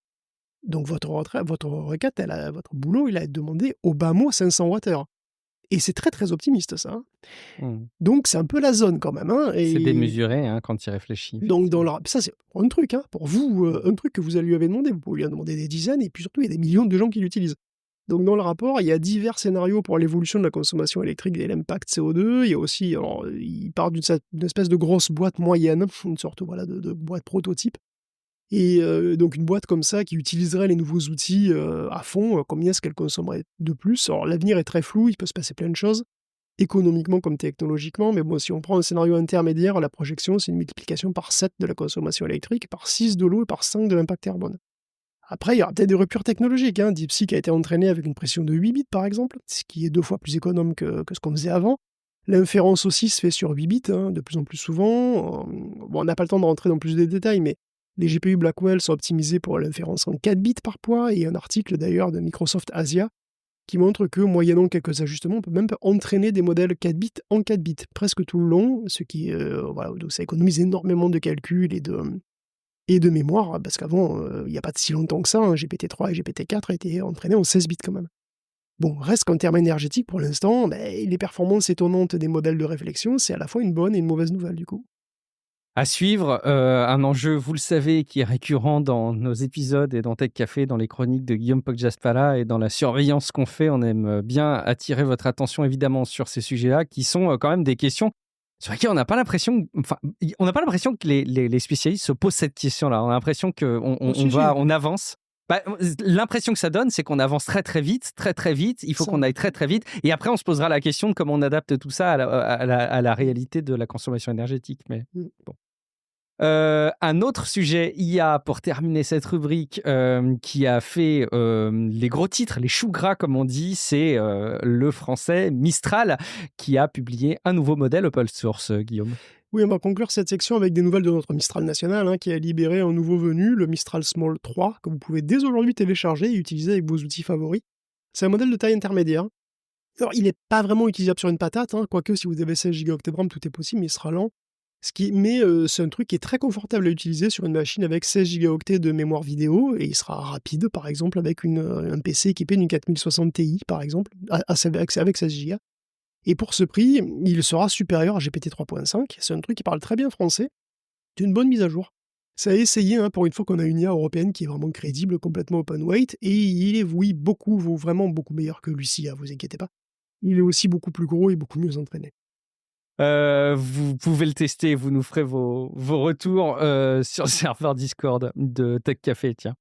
Donc votre requête, votre boulot, il a demandé au bas mot 500 Wh. Et c'est très très optimiste ça, hein. Mmh. Donc c'est un peu la zone quand même, C'est et démesuré quand tu y réfléchis, donc dans effectivement. ça c'est un truc, pour vous, un truc que vous lui avez demandé, vous pouvez lui en demander des dizaines, et puis surtout il y a des millions de gens qui l'utilisent. Donc dans le rapport, il y a divers scénarios pour l'évolution de la consommation électrique et l'impact CO2. Il y a aussi, alors, il part d'une espèce de grosse boîte moyenne, une sorte, voilà, de boîte prototype. Et donc une boîte comme ça qui utiliserait les nouveaux outils, à fond, combien est-ce qu'elle consommerait de plus? Alors l'avenir est très flou, il peut se passer plein de choses, économiquement comme technologiquement, mais bon, si on prend un scénario intermédiaire, la projection, c'est une multiplication par 7 de la consommation électrique, par 6 de l'eau et par 5 de l'impact carbone. Après, il y aura peut-être des ruptures technologiques, DeepSeek a été entraîné avec une pression de 8 bits, par exemple, ce qui est 2 fois plus économe que ce qu'on faisait avant. L'inférence aussi se fait sur 8 bits, de plus en plus souvent. Bon, on n'a pas le temps de rentrer dans plus de détails, mais les GPU Blackwell sont optimisés pour l'inférence en 4 bits par poids, et un article d'ailleurs de Microsoft Asia qui montre que, moyennant quelques ajustements, on peut même entraîner des modèles 4 bits en 4 bits, presque tout le long, ce qui, voilà, donc ça économise énormément de calcul et de mémoire, parce qu'avant, il n'y a pas si longtemps que ça, GPT-3 et GPT-4 étaient entraînés en 16 bits quand même. Bon, reste qu'en termes énergétiques, pour l'instant, les performances étonnantes des modèles de réflexion, c'est à la fois une bonne et une mauvaise nouvelle, du coup. À suivre, un enjeu, vous le savez, qui est récurrent dans nos épisodes et dans Tech Café, dans les chroniques de Guillaume Poggiaspala et dans la surveillance qu'on fait. On aime bien attirer votre attention, évidemment, sur ces sujets-là, qui sont quand même des questions sur lesquelles on n'a pas l'impression, on n'a pas l'impression que les spécialistes se posent cette question-là. On a l'impression qu'on Si, si, on avance. L'impression que ça donne, c'est qu'on avance très très vite, très très vite. Il faut ça. qu'on aille très très vite. Et après, on se posera la question de comment on adapte tout ça à la réalité de la consommation énergétique. Mais Mmh. bon. Un autre sujet IA pour terminer cette rubrique, qui a fait les gros titres, les choux gras comme on dit, c'est le français Mistral qui a publié un nouveau modèle open source, Guillaume. Oui, on va conclure cette section avec des nouvelles de notre Mistral national, qui a libéré un nouveau venu, le Mistral Small 3, que vous pouvez dès aujourd'hui télécharger et utiliser avec vos outils favoris. C'est un modèle de taille intermédiaire. Alors, il n'est pas vraiment utilisable sur une patate, quoique si vous avez 16 Go de RAM, tout est possible, mais il sera lent. Mais c'est un truc qui est très confortable à utiliser sur une machine avec 16 Go de mémoire vidéo, et il sera rapide, par exemple, avec un PC équipé d'une 4060 Ti, par exemple, avec 16 Go. Et pour ce prix, il sera supérieur à GPT 3.5. C'est un truc qui parle très bien français. C'est une bonne mise à jour. Ça a essayé, pour une fois qu'on a une IA européenne qui est vraiment crédible, complètement open weight, et il est, oui, vraiment beaucoup meilleur que Lucia, vous inquiétez pas. Il est aussi beaucoup plus gros et beaucoup mieux entraîné. Vous pouvez le tester, vous nous ferez vos retours sur le serveur Discord de Tech Café, tiens.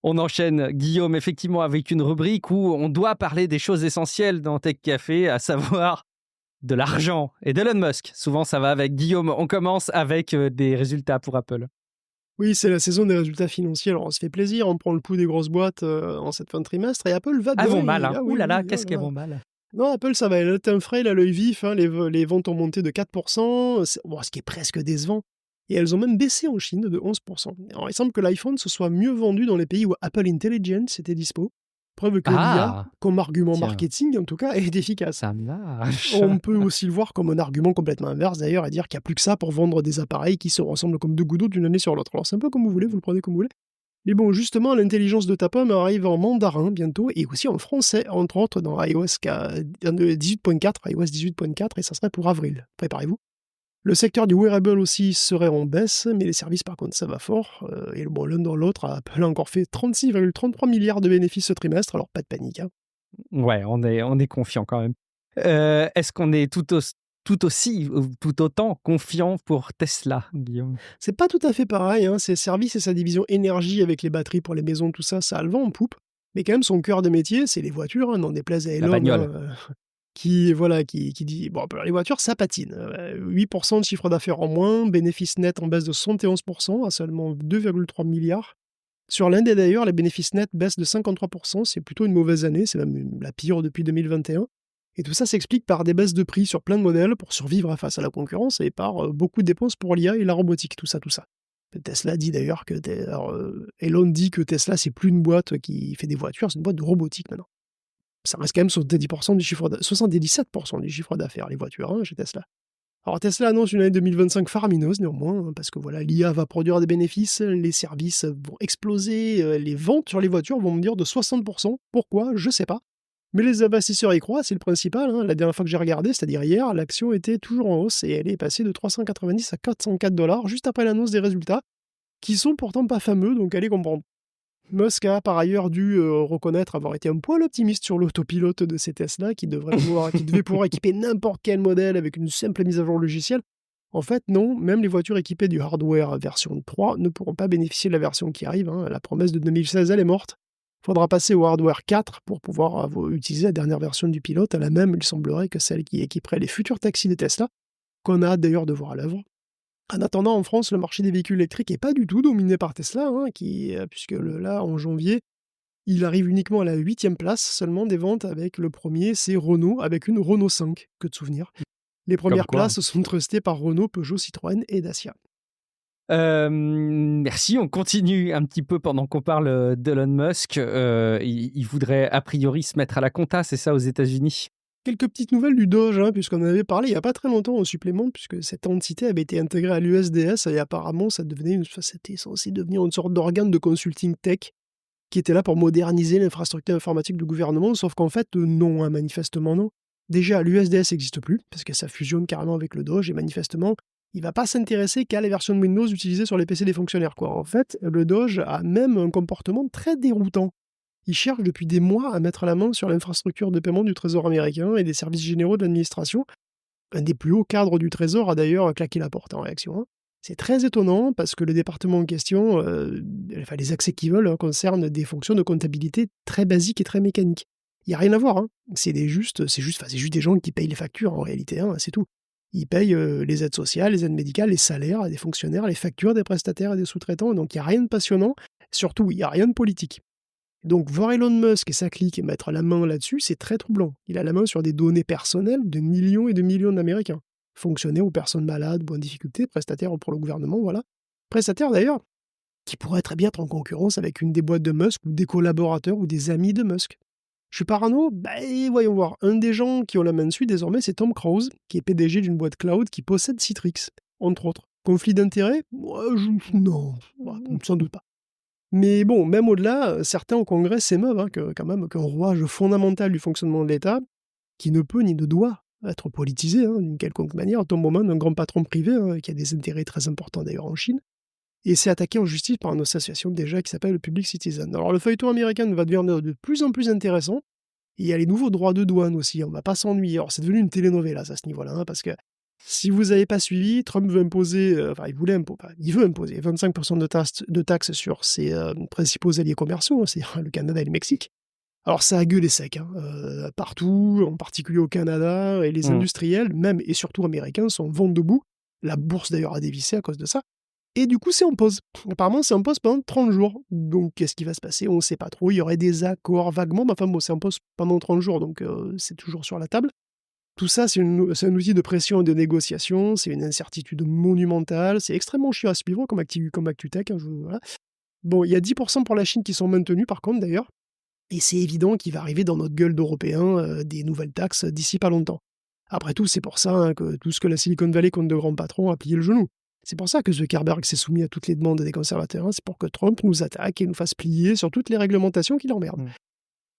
On enchaîne, Guillaume, effectivement, avec une rubrique où on doit parler des choses essentielles dans Tech Café, à savoir de l'argent et d'Elon Musk. Souvent, ça va avec Guillaume. On commence avec des résultats pour Apple. Oui, c'est la saison des résultats financiers, alors on se fait plaisir, on prend le pouls des grosses boîtes, en cette fin de trimestre et Apple va Ah, bien vont mal, hein. ah Ouh oui, là là, oui, oh qu'est-ce là qu'elles là. vont mal. Non, Apple, ça va, elle a un frais, elle a l'œil vif, hein, les ventes ont monté de 4%, ce qui est presque décevant et elles ont même baissé en Chine de 11%. Alors il semble que l'iPhone se soit mieux vendu dans les pays où Apple Intelligence était dispo, preuve que l'IA, Ah! comme argument Tiens, marketing en tout cas, est efficace. ça marche. On peut aussi le voir comme un argument complètement inverse d'ailleurs et dire qu'il n'y a plus que ça pour vendre des appareils qui se ressemblent comme deux gouttes d'eau d'une année sur l'autre. Alors c'est un peu comme vous voulez, vous le prenez comme vous voulez. Mais bon, justement, l'intelligence de ta pomme arrive en mandarin bientôt et aussi en français, entre autres dans iOS 18.4, iOS 18.4 et ça serait pour avril. Préparez-vous. Le secteur du wearable aussi serait en baisse, mais les services par contre ça va fort. Et bon, l'un dans l'autre, Apple a encore fait 36,33 milliards de bénéfices ce trimestre, alors pas de panique, hein. Ouais, on est confiant quand même. Est-ce qu'on est tout aussi ou tout autant confiant pour Tesla, Guillaume? C'est pas tout à fait pareil, hein. Ses services et sa division énergie avec les batteries pour les maisons, tout ça, ça a le vent en poupe. Mais quand même, son cœur de métier, c'est les voitures, hein, n'en déplaise à La Elon, bagnole. hein, qui dit bon, les voitures, ça patine. 8% de chiffre d'affaires en moins, bénéfice net en baisse de 71% à seulement 2,3 milliards. Sur l'Inde, d'ailleurs, les bénéfices nets baissent de 53%, c'est plutôt une mauvaise année, c'est même la pire depuis 2021. Et tout ça s'explique par des baisses de prix sur plein de modèles pour survivre face à la concurrence et par beaucoup de dépenses pour l'IA et la robotique, tout ça, tout ça. Tesla dit d'ailleurs que Elon dit que Tesla, c'est plus une boîte qui fait des voitures, c'est une boîte de robotique maintenant. Ça reste quand même 70% du chiffre 77% du chiffre d'affaires, les voitures, hein, chez Tesla. Alors Tesla annonce une année 2025 faramineuse néanmoins, hein, parce que voilà, l'IA va produire des bénéfices, les services vont exploser, les ventes sur les voitures vont monter de 60%. Pourquoi? Je sais pas. Mais les investisseurs y croient, c'est le principal, hein. La dernière fois que j'ai regardé, c'est-à-dire hier, l'action était toujours en hausse et elle est passée de 390 à 404 dollars juste après l'annonce des résultats, qui sont pourtant pas fameux, donc allez comprendre. Musk a par ailleurs dû reconnaître avoir été un poil optimiste sur l'autopilote de ces Tesla qui devait pouvoir équiper n'importe quel modèle avec une simple mise à jour logicielle. En fait, non, même les voitures équipées du hardware version 3 ne pourront pas bénéficier de la version qui arrive, hein. La promesse de 2016, elle est morte. Il faudra passer au hardware 4 pour pouvoir utiliser la dernière version du pilote, la même, il semblerait, que celle qui équiperait les futurs taxis de Tesla, qu'on a hâte d'ailleurs de voir à l'œuvre. En attendant, en France, le marché des véhicules électriques n'est pas du tout dominé par Tesla, hein, puisque là, en janvier, il arrive uniquement à la 8e place seulement des ventes avec le premier, c'est Renault, avec une Renault 5, que de souvenirs. Les Comme premières quoi. places sont trustées par Renault, Peugeot, Citroën et Dacia. Merci, on continue un petit peu pendant qu'on parle d'Elon Musk. Il voudrait a priori se mettre à la compta, c'est ça, aux États-Unis? Quelques petites nouvelles du Doge, hein, puisqu'on en avait parlé il n'y a pas très longtemps en supplément, puisque cette entité avait été intégrée à l'USDS et apparemment c'était censé devenir une sorte d'organe de consulting tech qui était là pour moderniser l'infrastructure informatique du gouvernement, sauf qu'en fait, non, hein, manifestement non. Déjà, l'USDS n'existe plus, parce que ça fusionne carrément avec le Doge, et manifestement, il va pas s'intéresser qu'à les versions de Windows utilisées sur les PC des fonctionnaires, quoi. En fait, le Doge a même un comportement très déroutant. Il cherche depuis des mois à mettre la main sur l'infrastructure de paiement du Trésor américain et des services généraux de l'administration. Un des plus hauts cadres du Trésor a d'ailleurs claqué la porte en réaction, hein. C'est très étonnant parce que le département en question, les accès qu'ils veulent, hein, concernent des fonctions de comptabilité très basiques et très mécaniques. Il n'y a rien à voir, hein. C'est juste des gens qui payent les factures en réalité, hein, c'est tout. Ils payent les aides sociales, les aides médicales, les salaires des fonctionnaires, les factures des prestataires et des sous-traitants. Donc il n'y a rien de passionnant. Surtout, il n'y a rien de politique. Donc voir Elon Musk et sa clique mettre la main là-dessus, c'est très troublant. Il a la main sur des données personnelles de millions et de millions d'Américains. Fonctionnaires ou personnes malades ou en difficulté, prestataires pour le gouvernement, voilà. Prestataires d'ailleurs, qui pourraient très bien être en concurrence avec une des boîtes de Musk ou des collaborateurs ou des amis de Musk. Je suis parano? Voyons voir. Un des gens qui ont la main dessus désormais, c'est Tom Cruise, qui est PDG d'une boîte cloud qui possède Citrix, entre autres. Conflit d'intérêts? Non, sans doute pas. Mais bon, même au-delà, certains au Congrès s'émeuvent quand même qu'un rouage fondamental du fonctionnement de l'État, qui ne peut ni ne doit être politisé d'une quelconque manière, tombe aux mains d'un grand patron privé, qui a des intérêts très importants d'ailleurs en Chine, et s'est attaqué en justice par une association déjà qui s'appelle le Public Citizen. Alors le feuilleton américain va devenir de plus en plus intéressant, et il y a les nouveaux droits de douane aussi, on ne va pas s'ennuyer. Alors c'est devenu une télénovela à ce niveau-là, hein, parce que si vous n'avez pas suivi, Trump veut imposer, il veut imposer 25% de taxes sur ses principaux alliés commerciaux, c'est-à-dire le Canada et le Mexique. Alors ça a gueulé sec, hein, partout, en particulier au Canada, et les industriels, même et surtout américains, sont vent debout. La bourse d'ailleurs a dévissé à cause de ça. Et du coup, c'est en pause. Apparemment, c'est en pause pendant 30 jours. Donc, qu'est-ce qui va se passer? On ne sait pas trop. Il y aurait des accords vaguement, mais enfin bon, c'est en pause pendant 30 jours, donc c'est toujours sur la table. Tout ça, c'est un outil de pression et de négociation, c'est une incertitude monumentale, c'est extrêmement chiant à suivre comme ActuTech, hein, voilà. Bon, il y a 10% pour la Chine qui sont maintenus par contre d'ailleurs, et c'est évident qu'il va arriver dans notre gueule d'Européens des nouvelles taxes d'ici pas longtemps. Après tout, c'est pour ça hein, que tout ce que la Silicon Valley compte de grands patrons a plié le genou. C'est pour ça que Zuckerberg s'est soumis à toutes les demandes des conservateurs, hein, c'est pour que Trump nous attaque et nous fasse plier sur toutes les réglementations qui l'emmerdent.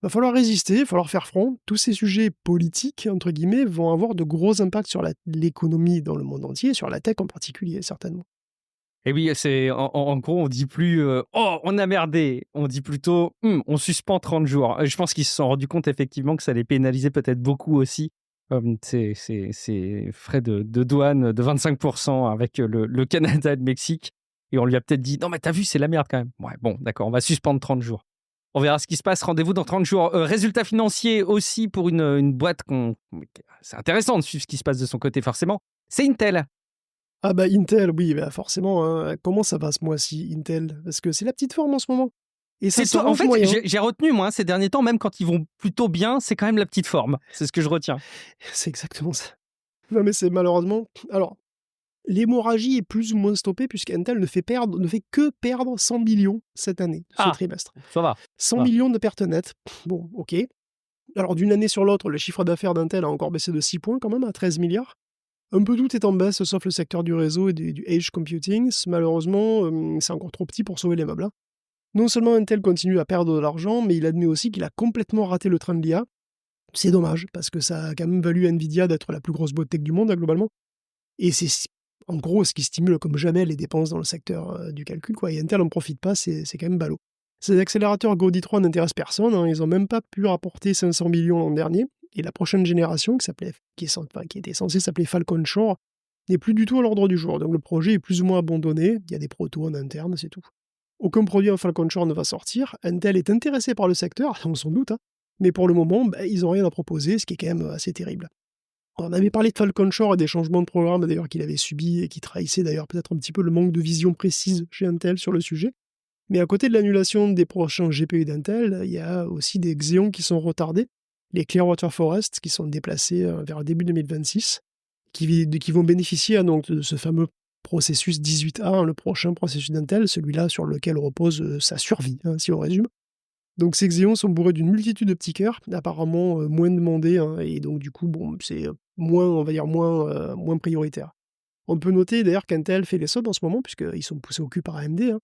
Va falloir résister, il va falloir faire front. Tous ces sujets politiques, entre guillemets, vont avoir de gros impacts sur l'économie dans le monde entier, sur la tech en particulier, certainement. Et oui, en gros, on dit plus oh, on a merdé. On dit plutôt on suspend 30 jours. Je pense qu'ils se sont rendus compte effectivement que ça allait pénaliser peut-être beaucoup aussi ces frais de douane de 25% avec le Canada et le Mexique. Et on lui a peut-être dit non, mais t'as vu, c'est la merde quand même. Ouais, bon, d'accord, on va suspendre 30 jours. On verra ce qui se passe. Rendez-vous dans 30 jours. Résultats financiers aussi pour une boîte c'est intéressant de suivre ce qui se passe de son côté, forcément. C'est Intel. Ah bah Intel, oui, bah forcément. Hein. Comment ça va ce mois-ci, Intel? Parce que c'est la petite forme en ce moment. Et ça En fait, moyen. j'ai retenu, moi, ces derniers temps, même quand ils vont plutôt bien, c'est quand même la petite forme. C'est ce que je retiens. C'est exactement ça. Non mais c'est malheureusement... Alors, l'hémorragie est plus ou moins stoppée puisqu'Intel ne fait que perdre 100 millions cette année, ce trimestre. Ça va. 100 millions de pertes nettes. Bon, ok. Alors d'une année sur l'autre, le chiffre d'affaires d'Intel a encore baissé de 6 points quand même, à 13 milliards. Un peu tout est en baisse, sauf le secteur du réseau et du edge computing. Malheureusement, c'est encore trop petit pour sauver les meubles. Hein. Non seulement Intel continue à perdre de l'argent, mais il admet aussi qu'il a complètement raté le train de l'IA. C'est dommage, parce que ça a quand même valu Nvidia d'être la plus grosse boîte tech du monde, globalement. Et c'est en gros ce qui stimule comme jamais les dépenses dans le secteur du calcul. Quoi. Et Intel n'en profite pas, c'est quand même ballot. Ces accélérateurs Gaudi 3 n'intéressent personne, hein. Ils n'ont même pas pu rapporter 500 millions l'an dernier. Et la prochaine génération, qui était censée s'appeler Falcon Shore, n'est plus du tout à l'ordre du jour. Donc le projet est plus ou moins abandonné. Il y a des protos en interne, c'est tout. Aucun produit en Falcon Shore ne va sortir. Intel est intéressé par le secteur, on s'en doute, hein. Mais pour le moment, ils n'ont rien à proposer, ce qui est quand même assez terrible. On avait parlé de Falcon Shore et des changements de programme d'ailleurs qu'il avait subis et qui trahissaient d'ailleurs peut-être un petit peu le manque de vision précise chez Intel sur le sujet. Mais à côté de l'annulation des prochains GPU d'Intel, il y a aussi des Xeon qui sont retardés, les Clearwater Forest qui sont déplacés vers début 2026, qui vont bénéficier donc, de ce fameux processus 18A, le prochain processus d'Intel, celui-là sur lequel repose sa survie, hein, si on résume. Donc ces Xeon sont bourrés d'une multitude de petits cœurs, apparemment moins demandés, hein, et donc du coup, bon, c'est moins, on va dire, moins prioritaire. On peut noter d'ailleurs qu'Intel fait les soldes en ce moment, puisqu'ils sont poussés au cul par AMD. Hein.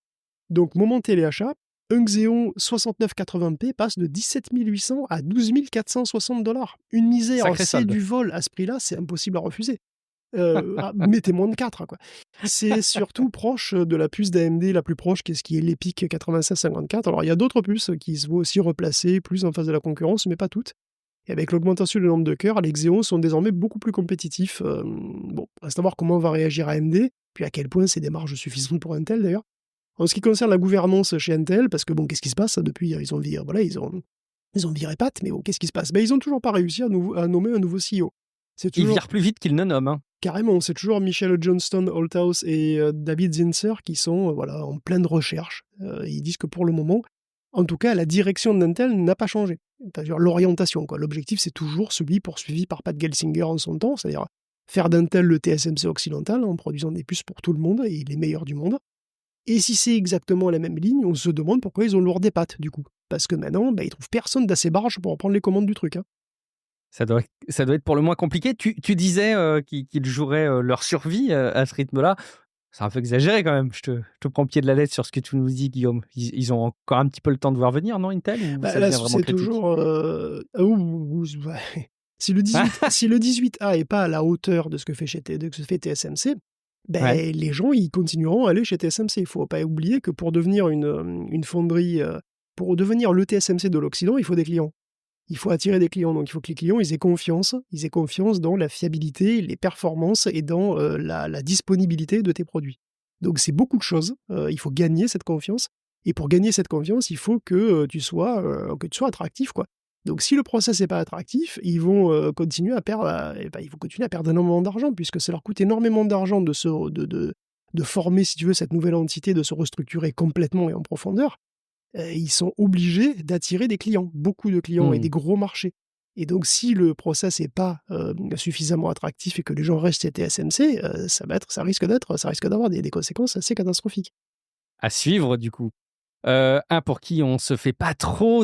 Donc, moment téléachat, un Xeon 6980p passe de 17 800 à 12 460 $. Une misère, c'est du vol à ce prix-là, c'est impossible à refuser. Mettez moins de 4, quoi. C'est surtout proche de la puce d'AMD la plus proche, qui est l'EPIC 9654. Alors, il y a d'autres puces qui se voient aussi replacer plus en face de la concurrence, mais pas toutes. Et avec l'augmentation du nombre de cœurs, les Xeon sont désormais beaucoup plus compétitifs. Bon, reste à voir comment va réagir AMD, puis à quel point c'est des marges suffisantes pour Intel, d'ailleurs. En ce qui concerne la gouvernance chez Intel, parce que bon, qu'est-ce qui se passe depuis ils ont viré Pat, mais bon, qu'est-ce qui se passe? Ils n'ont toujours pas réussi à nommer un nouveau CEO. Ils virent plus vite qu'ils ne nomment. Hein. Carrément, c'est toujours Michel Johnston Holthaus et David Zinsser qui sont en pleine recherche. Ils disent que pour le moment, en tout cas, la direction d'Intel n'a pas changé. C'est-à-dire l'orientation, quoi. L'objectif, c'est toujours celui poursuivi par Pat Gelsinger en son temps, c'est-à-dire faire d'Intel le TSMC occidental en produisant des puces pour tout le monde et les meilleurs du monde. Et si c'est exactement la même ligne, on se demande pourquoi ils ont lourd des pattes, du coup. Parce que maintenant, ils trouvent personne d'assez barge pour reprendre les commandes du truc. Hein. Ça doit être pour le moins compliqué. Tu disais qu'ils joueraient leur survie à ce rythme-là. C'est un peu exagéré quand même. Je te prends pied de la lettre sur ce que tu nous dis, Guillaume. Ils ont encore un petit peu le temps de voir venir, non, Intel, ou ça devient vraiment critique? Toujours... Si le 18A n'est pas à la hauteur de ce que fait TSMC, les gens ils continueront à aller chez TSMC. Il ne faut pas oublier que pour devenir une fonderie, pour devenir le TSMC de l'Occident, il faut des clients. Il faut attirer des clients, donc il faut que les clients aient confiance dans la fiabilité, les performances et dans la disponibilité de tes produits. Donc c'est beaucoup de choses, il faut gagner cette confiance, et pour gagner cette confiance, il faut que tu sois attractif, quoi. Donc si le process n'est pas attractif, ils vont continuer à perdre énormément d'argent, puisque ça leur coûte énormément d'argent de de former, si tu veux, cette nouvelle entité, de se restructurer complètement et en profondeur, ils sont obligés d'attirer des clients, beaucoup de clients et des gros marchés. Et donc, si le process n'est pas suffisamment attractif et que les gens restent chez TSMC, ça risque d'avoir des conséquences assez catastrophiques. À suivre, du coup. Un pour qui on se fait pas trop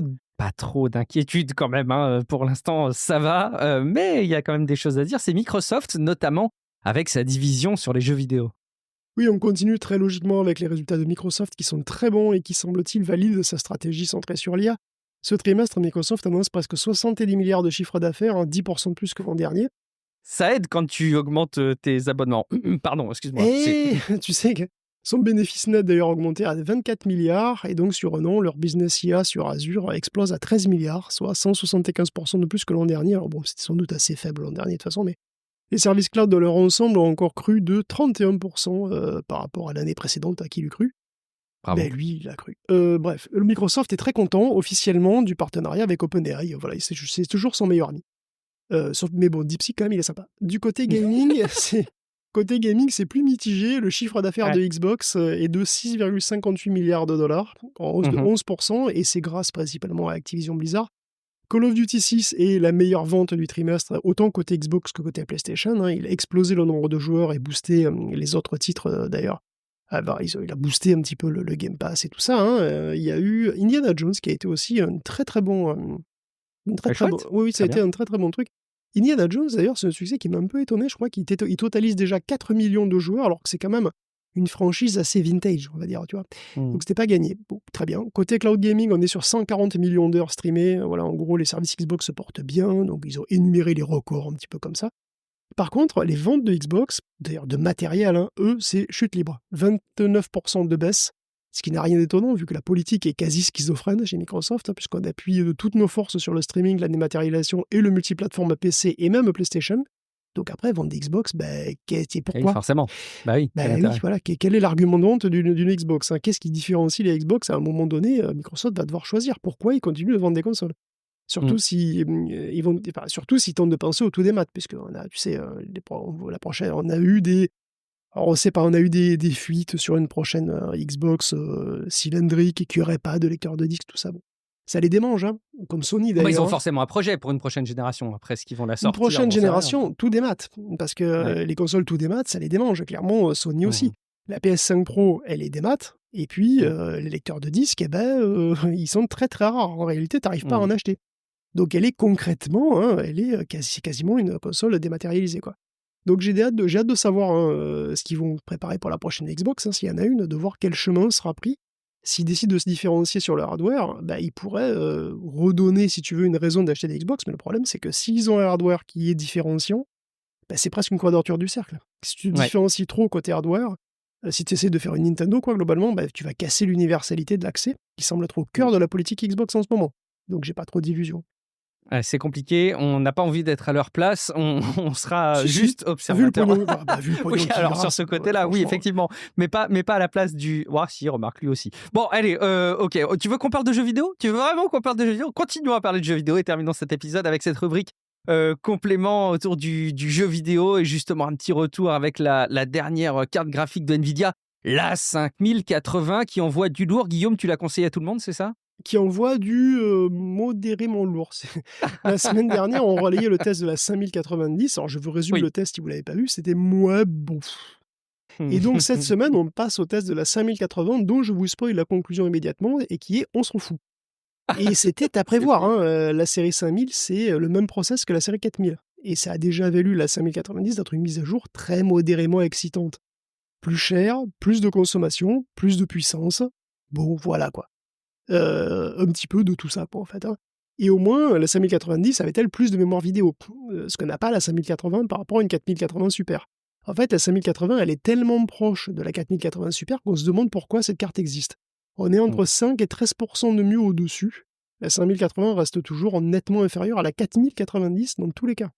d'inquiétude quand même, hein. Pour l'instant, ça va, mais il y a quand même des choses à dire. C'est Microsoft, notamment avec sa division sur les jeux vidéo. Oui, on continue très logiquement avec les résultats de Microsoft qui sont très bons et qui, semble-t-il, valident sa stratégie centrée sur l'IA. Ce trimestre, Microsoft annonce presque 70 milliards de chiffre d'affaires, 10% de plus que l'an dernier. Ça aide quand tu augmentes tes abonnements. Pardon, excuse-moi. Et tu sais que son bénéfice net d'ailleurs augmenté à 24 milliards, et donc sur un an, leur business IA sur Azure explose à 13 milliards, soit 175% de plus que l'an dernier. Alors bon, c'était sans doute assez faible l'an dernier de toute façon, mais les services cloud de leur ensemble ont encore cru de 31% par rapport à l'année précédente à qui l'eut cru. Bravo. Ben lui, il a cru. Bref, Microsoft est très content officiellement du partenariat avec OpenAI. Voilà, c'est toujours son meilleur ami. Mais bon, DeepSeek quand même, il est sympa. Du côté gaming, c'est plus mitigé. Le chiffre d'affaires de Xbox est de 6,58 milliards de dollars, en hausse de 11%, et c'est grâce principalement à Activision Blizzard. Call of Duty 6 est la meilleure vente du trimestre, autant côté Xbox que côté PlayStation. Il a explosé le nombre de joueurs et boosté les autres titres d'ailleurs. Il a boosté un petit peu le Game Pass et tout ça. Il y a eu Indiana Jones qui a été aussi un très très bon... Oui, ça a été un très très bon truc. Indiana Jones, d'ailleurs, c'est un succès qui m'a un peu étonné. Je crois qu'il totalise déjà 4 millions de joueurs, alors que c'est quand même une franchise assez vintage, on va dire, tu vois. Donc, c'était pas gagné. Bon, très bien. Côté cloud gaming, on est sur 140 millions d'heures streamées. Voilà, en gros, les services Xbox se portent bien. Donc, ils ont énuméré les records un petit peu comme ça. Par contre, les ventes de Xbox, d'ailleurs de matériel, eux, c'est chute libre. 29% de baisse. Ce qui n'a rien d'étonnant, vu que la politique est quasi schizophrène chez Microsoft, puisqu'on appuie de toutes nos forces sur le streaming, la dématérialisation et le multiplateforme PC et même PlayStation. Donc après, vendre des Xbox, pourquoi ? Oui, forcément. Oui, voilà. Quel est l'argument de vente d'une Xbox ? Qu'est-ce qui différencie les Xbox ? À un moment donné, Microsoft va devoir choisir. Pourquoi ils continuent de vendre des consoles ? Surtout s'ils tentent de penser au tout des maths, puisque on a, tu sais, la prochaine, on a eu des... Alors, on sait pas, on a eu des fuites sur une prochaine Xbox cylindrique qui n'aurait pas de lecteur de disque, tout ça. Bon. Ça les démange, comme Sony d'ailleurs. Ils ont forcément un projet pour une prochaine génération, après ce qu'ils vont la sortir. Une prochaine génération, tout des maths, parce que les consoles tout des maths, ça les démange, clairement, Sony aussi. La PS5 Pro, elle est des maths, et puis les lecteurs de disques, ils sont très très rares. En réalité, tu n'arrives pas à en acheter. Donc elle est concrètement, elle est quasiment une console dématérialisée, quoi. Donc j'ai hâte de savoir ce qu'ils vont préparer pour la prochaine Xbox, s'il y en a une, de voir quel chemin sera pris. S'ils décident de se différencier sur le hardware, ils pourraient redonner, si tu veux, une raison d'acheter des Xbox, mais le problème c'est que s'ils ont un hardware qui est différenciant, c'est presque une quadrature du cercle. Si tu te différencies trop côté hardware, si tu essaies de faire une Nintendo, globalement, tu vas casser l'universalité de l'accès, qui semble être au cœur de la politique Xbox en ce moment. Donc j'ai pas trop d'illusions. C'est compliqué, on n'a pas envie d'être à leur place, on sera juste observateur. Vu le pognon oui, alors sur ce côté-là, oui, effectivement, mais pas à la place du... si, remarque, lui aussi. Bon, allez, ok, tu veux qu'on parle de jeux vidéo ? Tu veux vraiment qu'on parle de jeux vidéo ? Continuons à parler de jeux vidéo et terminons cet épisode avec cette rubrique complément autour du jeu vidéo et justement un petit retour avec la dernière carte graphique de Nvidia, la 5080, qui envoie du lourd. Guillaume, tu l'as conseillé à tout le monde, c'est ça ? Qui envoie du modérément lourd. La semaine dernière, on relayait le test de la 5090. Alors, je vous résume le test si vous ne l'avez pas vu. C'était moins bon. Et donc, cette semaine, on passe au test de la 5080, dont je vous spoil la conclusion immédiatement, et qui est « on s'en fout ». Et c'était à prévoir. La série 5000, c'est le même process que la série 4000. Et ça a déjà valu la 5090 d'être une mise à jour très modérément excitante. Plus cher, plus de consommation, plus de puissance. Bon, voilà quoi. Un petit peu de tout ça, en fait. Et au moins, la 5090 avait-elle plus de mémoire vidéo, ce que n'a pas la 5080 par rapport à une 4080 Super. En fait, la 5080, elle est tellement proche de la 4080 Super qu'on se demande pourquoi cette carte existe. On est entre 5 et 13% de mieux au-dessus. La 5080 reste toujours nettement inférieure à la 4090 dans tous les cas.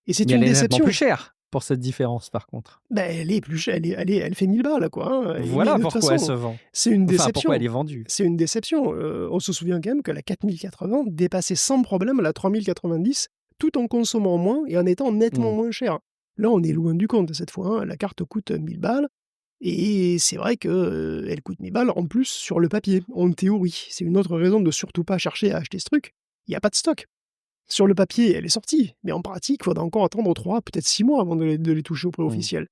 Et c'est une déception. Elle est plus chère pour cette différence, par contre. Elle est plus chère, elle fait 1000 balles, quoi. Voilà pourquoi elle se vend. C'est une déception. Pourquoi elle est vendue. C'est une déception. On se souvient quand même que la 4080 dépassait sans problème la 3090, tout en consommant moins et en étant nettement moins cher. Là, on est loin du compte cette fois. La carte coûte 1000 balles. Et c'est vrai que elle coûte 1000 balles en plus sur le papier, en théorie. C'est une autre raison de surtout pas chercher à acheter ce truc. Il y a pas de stock. Sur le papier, elle est sortie, mais en pratique, il faudra encore attendre 3, peut-être 6 mois avant de les toucher au prix Mmh. officiel.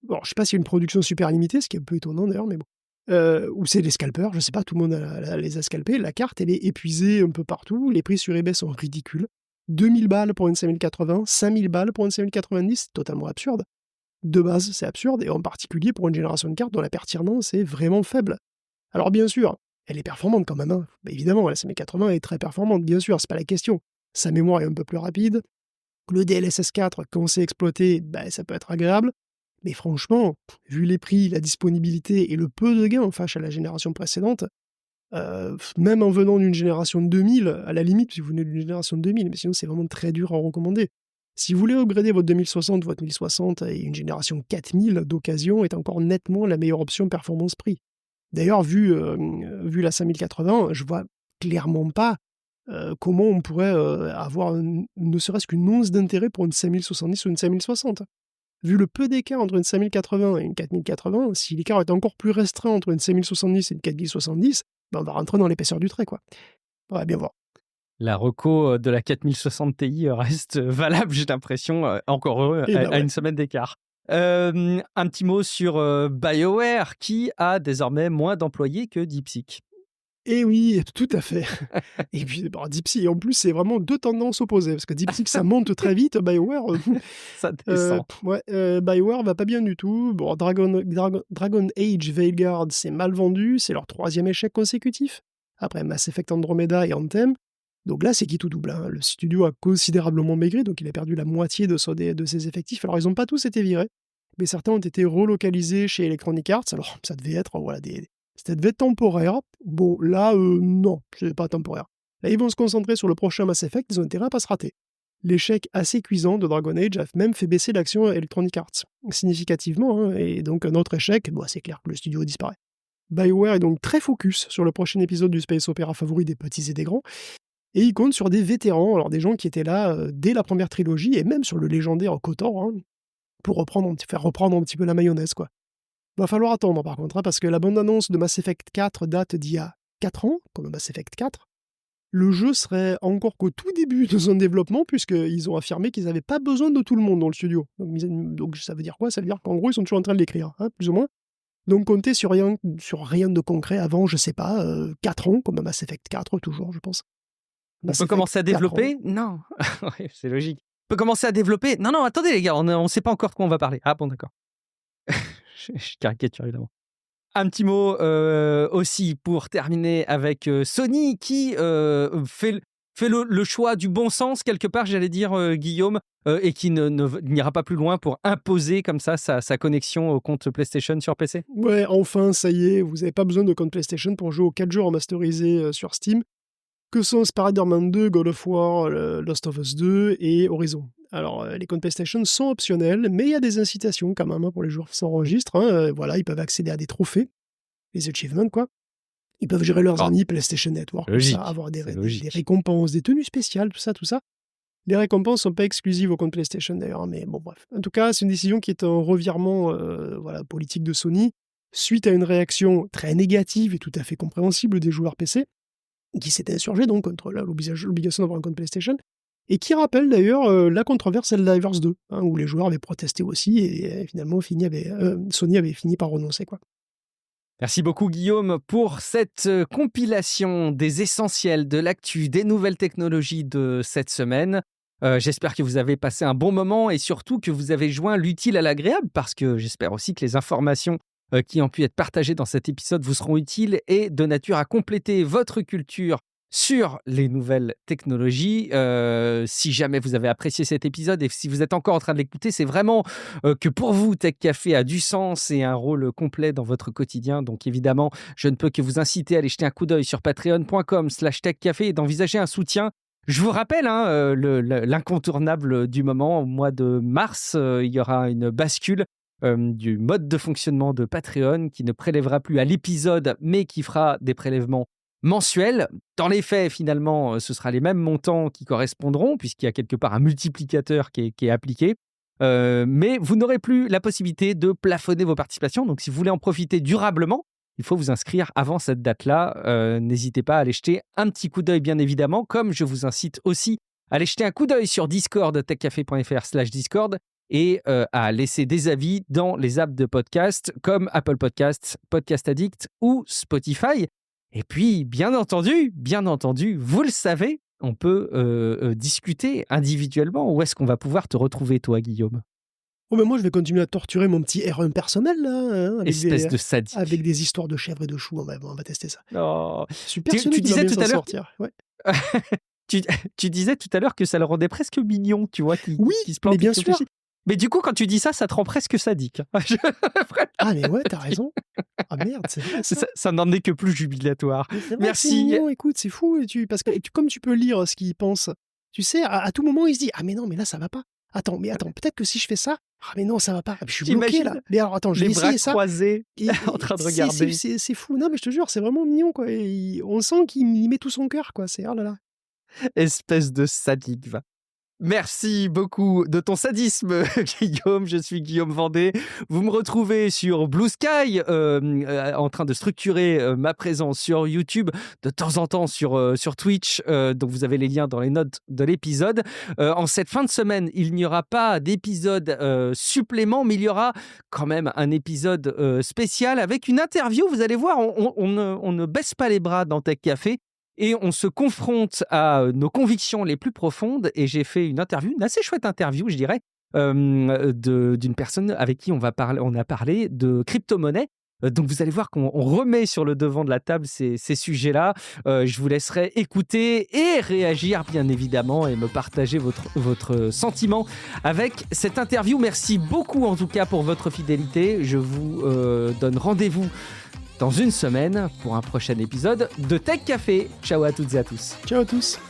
Bon, je sais pas s'il y a une production super limitée, ce qui est un peu étonnant d'ailleurs, mais bon. Ou c'est des scalpers, je sais pas, tout le monde les a scalpés. La carte, elle est épuisée un peu partout. Les prix sur eBay sont ridicules. 2000 balles pour une 5080, 5000 balles pour une 5090, totalement absurde. De base, c'est absurde, et en particulier pour une génération de cartes dont la pertinence est vraiment faible. Alors bien sûr, elle est performante quand même, hein. Bah, évidemment, la 5080 est très performante, bien sûr, c'est pas la question. Sa mémoire est un peu plus rapide. Le DLSS 4, quand c'est exploité, bah, ça peut être agréable. Mais franchement, vu les prix, la disponibilité et le peu de gains face à la génération précédente, même en venant d'une génération de 2000, à la limite, si vous venez d'une génération de 2000, mais sinon c'est vraiment très dur à recommander. Si vous voulez upgrader votre 2060, votre 1060 et une génération 4000 d'occasion est encore nettement la meilleure option performance-prix. D'ailleurs, vu la 5080, je vois clairement pas comment on pourrait avoir ne serait-ce qu'une once d'intérêt pour une 5070 ou une 5060. Vu le peu d'écart entre une 5080 et une 4080, si l'écart est encore plus restreint entre une 5070 et une 4070, ben on va rentrer dans l'épaisseur du trait, quoi. On va bien voir. La reco de la 4060 Ti reste valable, j'ai l'impression, encore heureux, Et bah à ouais. une semaine d'écart. Un petit mot sur BioWare, qui a désormais moins d'employés que DeepSeek. Et oui, tout à fait. Et puis, bah, DeepSeek, en plus, c'est vraiment deux tendances opposées, parce que DeepSeek, ça monte très vite, BioWare, Ça descend. ouais, BioWare va pas bien du tout. Bon, Dragon Age Veilguard, c'est mal vendu, c'est leur 3e échec consécutif, après Mass Effect Andromeda et Anthem. Donc là, c'est qui tout double, hein. Le studio a considérablement maigri, donc il a perdu la moitié de ses effectifs. Alors, ils n'ont pas tous été virés, mais certains ont été relocalisés chez Electronic Arts. Alors, ça devait être, voilà, ça devait être temporaire. Bon, là, non, c'est pas temporaire. Là, ils vont se concentrer sur le prochain Mass Effect, ils ont intérêt à pas se rater. L'échec assez cuisant de Dragon Age a même fait baisser l'action Electronic Arts, significativement, hein, et donc un autre échec, bon, c'est clair que le studio disparaît. BioWare est donc très focus sur le prochain épisode du space opéra favori des petits et des grands, et il compte sur des vétérans, alors des gens qui étaient là dès la première trilogie, et même sur le légendaire KOTOR, hein, pour faire reprendre un petit peu la mayonnaise, quoi. Va falloir attendre par contre, hein, parce que la bande-annonce de Mass Effect 4 date d'il y a 4 ans, comme Mass Effect 4. Le jeu serait encore qu'au tout début de son développement, puisqu'ils ont affirmé qu'ils n'avaient pas besoin de tout le monde dans le studio. Donc ça veut dire quoi? Ça veut dire qu'en gros, ils sont toujours en train de l'écrire, hein, plus ou moins. Donc comptez sur rien de concret avant, je sais pas, 4 ans, comme Mass Effect 4 toujours, je pense. On Mass peut Effect commencer à 4 ans. développer? Non. Ouais, c'est logique. On peut commencer à développer? Non, non, attendez les gars, on ne sait pas encore de quoi on va parler. Ah bon, d'accord. Je caricature évidemment. Un petit mot aussi pour terminer avec Sony qui fait le choix du bon sens quelque part, j'allais dire, Guillaume, et qui n'ira pas plus loin pour imposer comme ça sa connexion au compte PlayStation sur PC. Ouais, enfin, ça y est, vous n'avez pas besoin de compte PlayStation pour jouer aux 4 jeux remasterisés sur Steam, que sont Spider-Man 2, God of War, Last of Us 2 et Horizon. Alors, les comptes PlayStation sont optionnels, mais il y a des incitations quand même, hein, pour les joueurs qui s'enregistrent, hein. Voilà, ils peuvent accéder à des trophées, les achievements, quoi. Ils peuvent gérer leurs Ah, amis PlayStation Network, tout ça, logique, avoir c'est des logique. récompenses, des tenues spéciales, tout ça, tout ça. Les récompenses sont pas exclusives au compte PlayStation d'ailleurs, hein, mais bon, bref. En tout cas, c'est une décision qui est un revirement voilà, politique de Sony, suite à une réaction très négative et tout à fait compréhensible des joueurs PC, qui s'étaient insurgés donc contre l'obligation d'avoir un compte PlayStation, et qui rappelle d'ailleurs la controverse Helldivers 2, hein, où les joueurs avaient protesté aussi, et finalement Sony avait fini par renoncer, quoi. Merci beaucoup Guillaume pour cette compilation des essentiels de l'actu, des nouvelles technologies de cette semaine. J'espère que vous avez passé un bon moment et surtout que vous avez joint l'utile à l'agréable, parce que j'espère aussi que les informations qui ont pu être partagées dans cet épisode vous seront utiles et de nature à compléter votre culture sur les nouvelles technologies. Si jamais vous avez apprécié cet épisode et si vous êtes encore en train de l'écouter, c'est vraiment que pour vous, Tech Café a du sens et un rôle complet dans votre quotidien. Donc évidemment, je ne peux que vous inciter à aller jeter un coup d'œil sur patreon.com/techcafé et d'envisager un soutien. Je vous rappelle hein, l'incontournable du moment. Au mois de mars, il y aura une bascule du mode de fonctionnement de Patreon qui ne prélèvera plus à l'épisode, mais qui fera des prélèvements mensuels. Dans les faits, finalement, ce sera les mêmes montants qui correspondront, puisqu'il y a quelque part un multiplicateur qui est appliqué. Mais vous n'aurez plus la possibilité de plafonner vos participations. Donc, si vous voulez en profiter durablement, il faut vous inscrire avant cette date-là. N'hésitez pas à aller jeter un petit coup d'œil, bien évidemment, comme je vous incite aussi à aller jeter un coup d'œil sur Discord, techcafé.fr/Discord, et à laisser des avis dans les apps de podcast comme Apple Podcasts, Podcast Addict ou Spotify. Et puis, bien entendu, vous le savez, on peut discuter individuellement. Où est-ce qu'on va pouvoir te retrouver, toi, Guillaume ? Oh, mais moi, je vais continuer à torturer mon petit R1 personnel, là, hein, Espèce de sadique. avec des histoires de chèvres et de choux. On va tester ça. Oh. Je suis persuadé qu'il va disais bien tout à s'en l'heure... sortir. Ouais. tu disais tout à l'heure que ça le rendait presque mignon, tu vois, qui se plante. Mais bien sûr. Mais du coup, quand tu dis ça, ça te rend presque sadique. Ah, mais ouais, t'as raison. Ah merde, c'est vrai ça. Ça n'en est que plus jubilatoire. Vrai, Merci. C'est mignon, écoute, c'est fou. Parce que comme tu peux lire ce qu'il pense, tu sais, à tout moment, il se dit « Ah mais non, mais là, ça va pas. Attends, peut-être que si je fais ça, ah mais non, ça va pas. Je suis bloqué là. Mais alors, attends, je vais essayer ça. » croisés en train de regarder. C'est fou. Non, mais je te jure, c'est vraiment mignon, quoi. Et on sent qu'il y met tout son cœur, quoi. C'est, oh là là. Espèce de sadique, va. Merci beaucoup de ton sadisme, Guillaume. Je suis Guillaume Vendée. Vous me retrouvez sur Blue Sky, en train de structurer ma présence sur YouTube, de temps en temps sur Twitch. Donc, vous avez les liens dans les notes de l'épisode. En cette fin de semaine, il n'y aura pas d'épisode supplément, mais il y aura quand même un épisode spécial avec une interview. Vous allez voir, on ne baisse pas les bras dans Tech Café. Et on se confronte à nos convictions les plus profondes. Et j'ai fait une assez chouette interview, je dirais, d'une personne avec qui on a parlé de crypto-monnaie. Donc, vous allez voir qu'on remet sur le devant de la table ces sujets-là. Je vous laisserai écouter et réagir, bien évidemment, et me partager votre sentiment avec cette interview. Merci beaucoup, en tout cas, pour votre fidélité. Je vous donne rendez-vous dans une semaine pour un prochain épisode de Tech Café. Ciao à toutes et à tous. Ciao à tous.